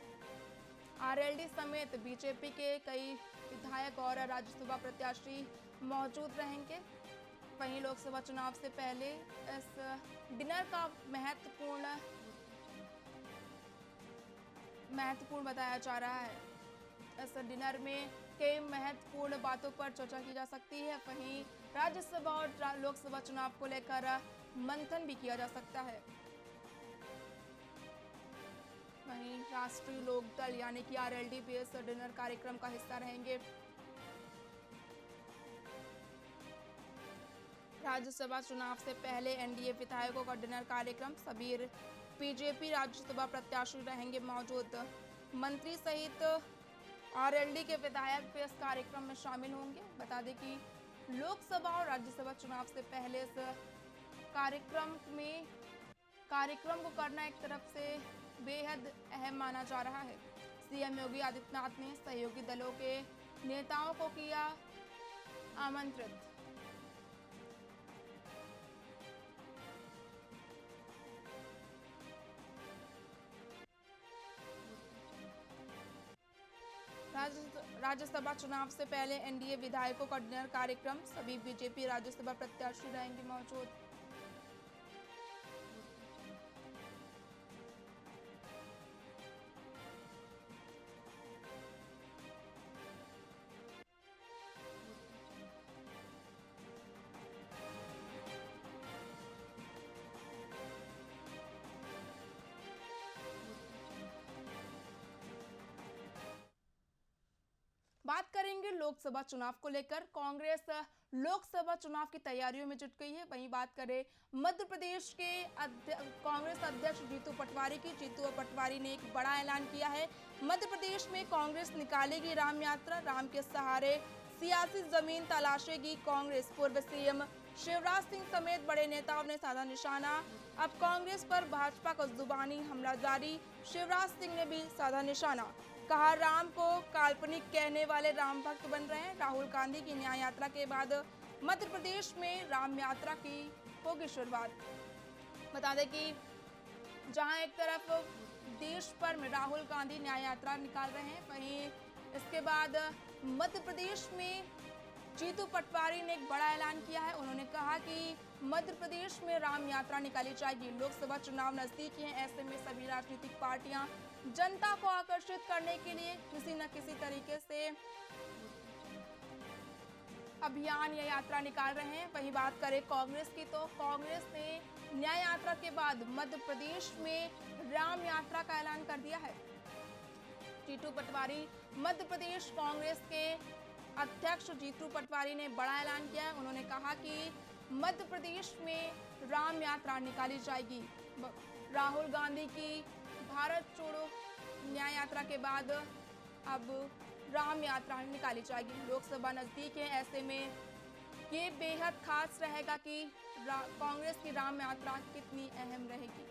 आरएलडी समेत बीजेपी के कई विधायक और राज्यसभा प्रत्याशी मौजूद रहेंगे। वहीं लोकसभा चुनाव से पहले इस डिनर का महत्वपूर्ण बताया जा रहा है। इस डिनर में कई महत्वपूर्ण बातों पर चर्चा की जा सकती है। वहीं राज्यसभा और लोकसभा चुनाव को लेकर मंथन भी किया जा सकता है। वहीं राष्ट्रीय लोकदल यानी कि आरएलडी भी इस डिनर कार्यक्रम का हिस्सा रहेंगे। राज्यसभा चुनाव से पहले एनडीए विधायकों का डिनर कार्यक्रम, सभी बीजेपी राज्यसभा प्रत्याशी रहेंगे मौजूद। मंत्री सहित आरएलडी के विधायक भी इस कार्यक्रम में शामिल होंगे। बता दें कि लोकसभा और राज्यसभा चुनाव से पहले इस कार्यक्रम को करना एक तरफ से बेहद अहम माना जा रहा है। सीएम योगी आदित्यनाथ ने सहयोगी दलों के नेताओं को किया आमंत्रित। राज्यसभा चुनाव से पहले एनडीए विधायकों का डिनर कार्यक्रम, सभी बीजेपी राज्यसभा प्रत्याशी रहेंगे मौजूद। बात करेंगे लोकसभा चुनाव को लेकर। कांग्रेस लोकसभा चुनाव की तैयारियों में जुट गई है। वहीं बात करें मध्य प्रदेश के कांग्रेस अध्यक्ष जीतू पटवारी की। जीतू पटवारी ने एक बड़ा ऐलान किया है। मध्य प्रदेश में कांग्रेस निकालेगी राम यात्रा, राम के सहारे सियासी जमीन तलाशेगी कांग्रेस। पूर्व सीएम शिवराज सिंह समेत बड़े नेताओं ने साधा निशाना। अब कांग्रेस पर भाजपा का जुबानी हमला जारी, शिवराज सिंह ने भी साधा निशाना। कहा, राम को काल्पनिक कहने वाले राम भक्त बन रहे हैं। राहुल गांधी की न्याय यात्रा के बाद मध्य प्रदेश में राम यात्रा की होगी शुरुआत। बता दें कि जहां एक तरफ देश भर में राहुल गांधी न्याय यात्रा निकाल रहे हैं, वहीं इसके बाद मध्य प्रदेश में जीतू पटवारी ने एक बड़ा ऐलान किया है। उन्होंने कहा कि मध्य प्रदेश में राम यात्रा निकाली जाएगी। लोकसभा चुनाव नजदीक हैं, ऐसे में सभी राजनीतिक पार्टियां जनता को आकर्षित करने के लिए किसी न किसी तरीके से अभियान या यात्रा निकाल रहे हैं। वहीं बात करें कांग्रेस की, तो कांग्रेस ने न्याय यात्रा के बाद मध्य प्रदेश में राम यात्रा का ऐलान कर दिया है। जीतू पटवारी, मध्य प्रदेश कांग्रेस के अध्यक्ष जीतू पटवारी ने बड़ा ऐलान किया है। उन्होंने कहा कि मध्य प्रदेश में राम यात्रा निकाली जाएगी। राहुल गांधी की भारत छोड़ो न्याय यात्रा के बाद अब राम यात्रा निकाली जाएगी। लोकसभा नजदीक है, ऐसे में ये बेहद खास रहेगा कि कांग्रेस की राम यात्रा कितनी अहम रहेगी।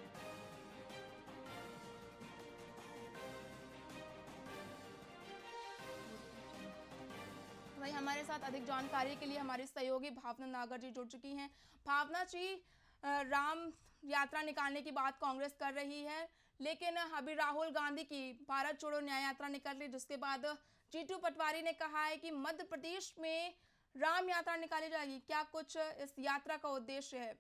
वही हमारे साथ अधिक जानकारी के लिए हमारी सहयोगी भावना नागर जी जुड़ चुकी हैं। भावना जी, राम यात्रा निकालने की बात कांग्रेस कर रही है, लेकिन अभी राहुल गांधी की भारत छोड़ो न्याय यात्रा निकल रही, जिसके बाद जीतू पटवारी ने कहा है कि मध्य प्रदेश में राम यात्रा निकाली जाएगी। क्या कुछ इस यात्रा का उद्देश्य है?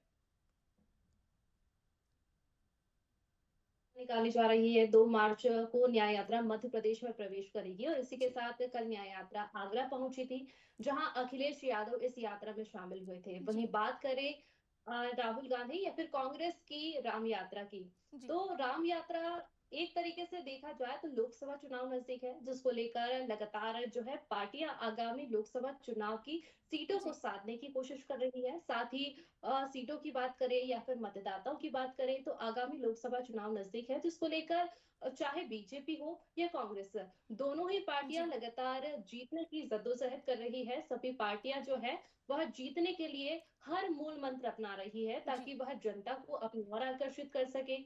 निकाली जा रही है। 2 मार्च को न्याय यात्रा मध्य प्रदेश में प्रवेश करेगी और इसी के साथ कल न्याय यात्रा आगरा पहुंची थी, जहां अखिलेश यादव इस यात्रा में शामिल हुए थे। वहीं बात करें राहुल गांधी या फिर कांग्रेस की राम यात्रा की, तो राम यात्रा एक तरीके से देखा जाए तो लोकसभा चुनाव नजदीक है, जिसको लेकर लगातार जो है पार्टियां आगामी लोकसभा चुनाव की सीटों को साधने की कोशिश कर रही है। साथ ही सीटों की बात करें या फिर मतदाताओं की बात करें तो आगामी लोकसभा चुनाव नजदीक है, जिसको लेकर चाहे बीजेपी हो या कांग्रेस, दोनों ही पार्टियां लगातार जीतने की जद्दोजहद कर रही है। सभी पार्टियां जो है वह जीतने के लिए हर मूल मंत्र अपना रही है, ताकि वह जनता को अपनी ओर आकर्षित कर सके,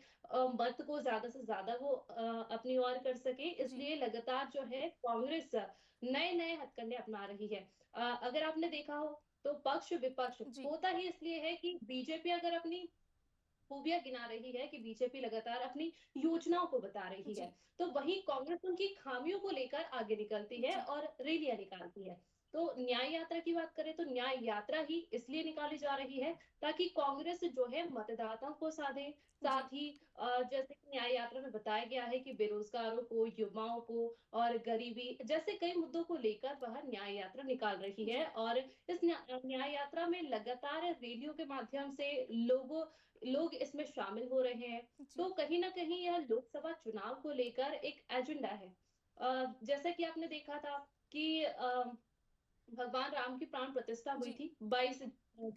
मत को ज्यादा से ज्यादा वो अपनी ओर कर सके। इसलिए लगातार जो है कांग्रेस नए नए हथकंडे अपना रही है। अगर आपने देखा हो तो पक्ष विपक्ष होता ही इसलिए है कि बीजेपी अगर अपनी खूबियां गिना रही है, कि बीजेपी लगातार अपनी योजनाओं को बता रही है, तो वही कांग्रेस उनकी खामियों को लेकर आगे निकलती है और रैलियां निकालती है। तो न्याय यात्रा की बात करें तो न्याय यात्रा ही इसलिए निकाली जा रही है ताकि कांग्रेस जो है मतदाताओं को साधे। साथ ही जैसे कि न्याय यात्रा में बताया गया है कि बेरोजगारों को, युवाओं को और गरीबी जैसे कई मुद्दों को लेकर वह न्याय यात्रा निकाल रही है। और इस न्याय यात्रा में लगातार रैलियों के माध्यम से लोग इसमें शामिल हो रहे हैं। तो कहीं ना कहीं यह लोकसभा चुनाव को लेकर एक एजेंडा है। जैसे कि आपने देखा था कि भगवान राम की प्राण प्रतिष्ठा हुई थी 22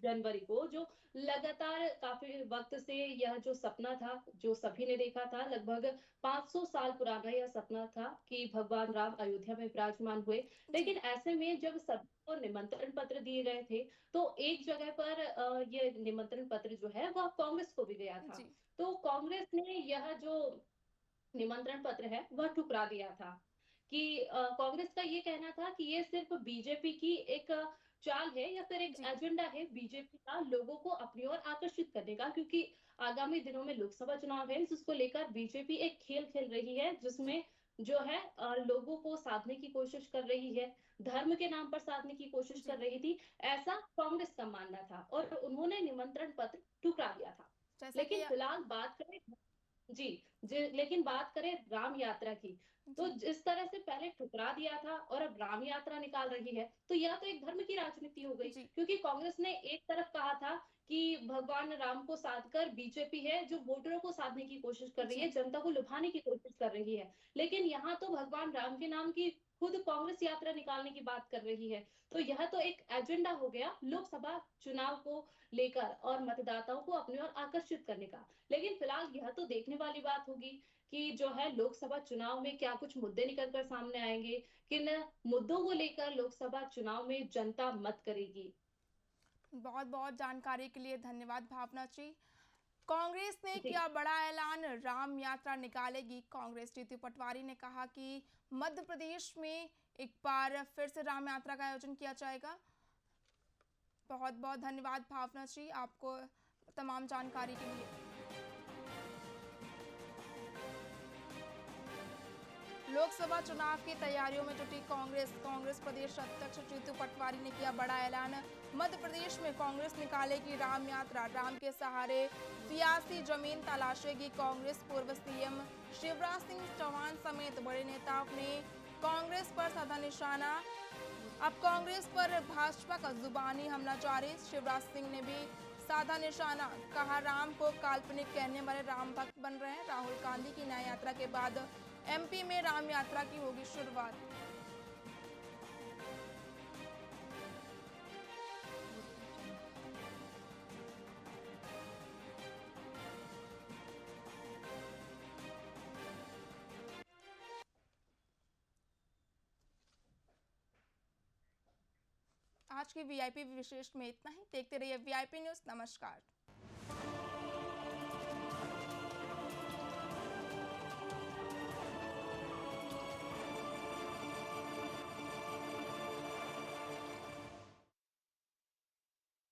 जनवरी को, जो लगातार काफी वक्त से यह जो सपना था, जो सभी ने देखा था, लगभग 500 साल पुराना यह सपना था कि भगवान राम अयोध्या में विराजमान हुए। लेकिन ऐसे में जब सबको निमंत्रण पत्र दिए गए थे, तो एक जगह पर ये निमंत्रण पत्र जो है वह कांग्रेस को भी गया था। तो कांग्रेस ने यह जो निमंत्रण पत्र है वह ठुकरा दिया था कि कांग्रेस का ये कहना था कि ये सिर्फ बीजेपी की एक चाल है या फिर एक जी एजेंडा है बीजेपी का लोगों को अपनी ओर आकर्षित करने का, क्योंकि आगामी दिनों में लोकसभा चुनाव है जिसको लेकर बीजेपी एक खेल खेल रही है जिसमें जो है लोगों को साधने की कोशिश कर रही है, धर्म के नाम पर साधने की कोशिश जी कर रही थी। ऐसा कांग्रेस का मानना था और उन्होंने निमंत्रण पत्र ठुकरा दिया था। जैसे कि लेकिन फिलहाल बात करें जी, लेकिन बात करें राम यात्रा की, तो जी जिस तरह से पहले ठुकरा दिया था और अब राम यात्रा निकाल रही है, तो यह तो एक धर्म की राजनीति हो गई, जी क्योंकि कांग्रेस ने एक तरफ कहा था कि भगवान राम को साधकर बीजेपी है जो वोटरों को साधने की कोशिश कर रही जी है, जनता को लुभाने की कोशिश कर रही है। लेकिन यहाँ तो भगवान राम के नाम की खुद कांग्रेस यात्रा निकालने की बात कर रही है। तो यह तो एक एजेंडा हो गया लोकसभा चुनाव को लेकर और मतदाताओं को अपनी ओर आकर्षित करने का। लेकिन फिलहाल यह तो देखने वाली बात होगी कि जो है लोकसभा चुनाव में क्या कुछ मुद्दे निकल कर सामने आएंगे, किन मुद्दों को लेकर लोकसभा चुनाव में जनता मत करेगी। बहुत बहुत जानकारी के लिए धन्यवाद भावना जी। कांग्रेस ने जी। किया बड़ा ऐलान, राम यात्रा निकालेगी कांग्रेस। जीतू पटवारी ने कहा कि मध्य प्रदेश में एक बार फिर से राम यात्रा का आयोजन किया जाएगा। बहुत बहुत धन्यवाद भावना जी आपको तमाम जानकारी के लिए। लोकसभा चुनाव की तैयारियों में जुटी कांग्रेस प्रदेश अध्यक्ष जीतू पटवारी ने किया बड़ा ऐलान। मध्य प्रदेश में कांग्रेस निकालेगी राम यात्रा, राम के सहारे सियासी जमीन तलाशेगी कांग्रेस। पूर्व सीएम शिवराज सिंह चौहान समेत बड़े नेताओं ने कांग्रेस पर साधा निशाना। अब कांग्रेस पर भाजपा का जुबानी हमला जारी, शिवराज सिंह ने भी साधा निशाना, कहा राम को काल्पनिक कहने वाले राम भक्त बन रहे हैं। राहुल गांधी की न्याय यात्रा के बाद एमपी में राम यात्रा की होगी शुरुआत। आज की वीआईपी विशेष में इतना ही। देखते रहिए वीआईपी न्यूज़। नमस्कार।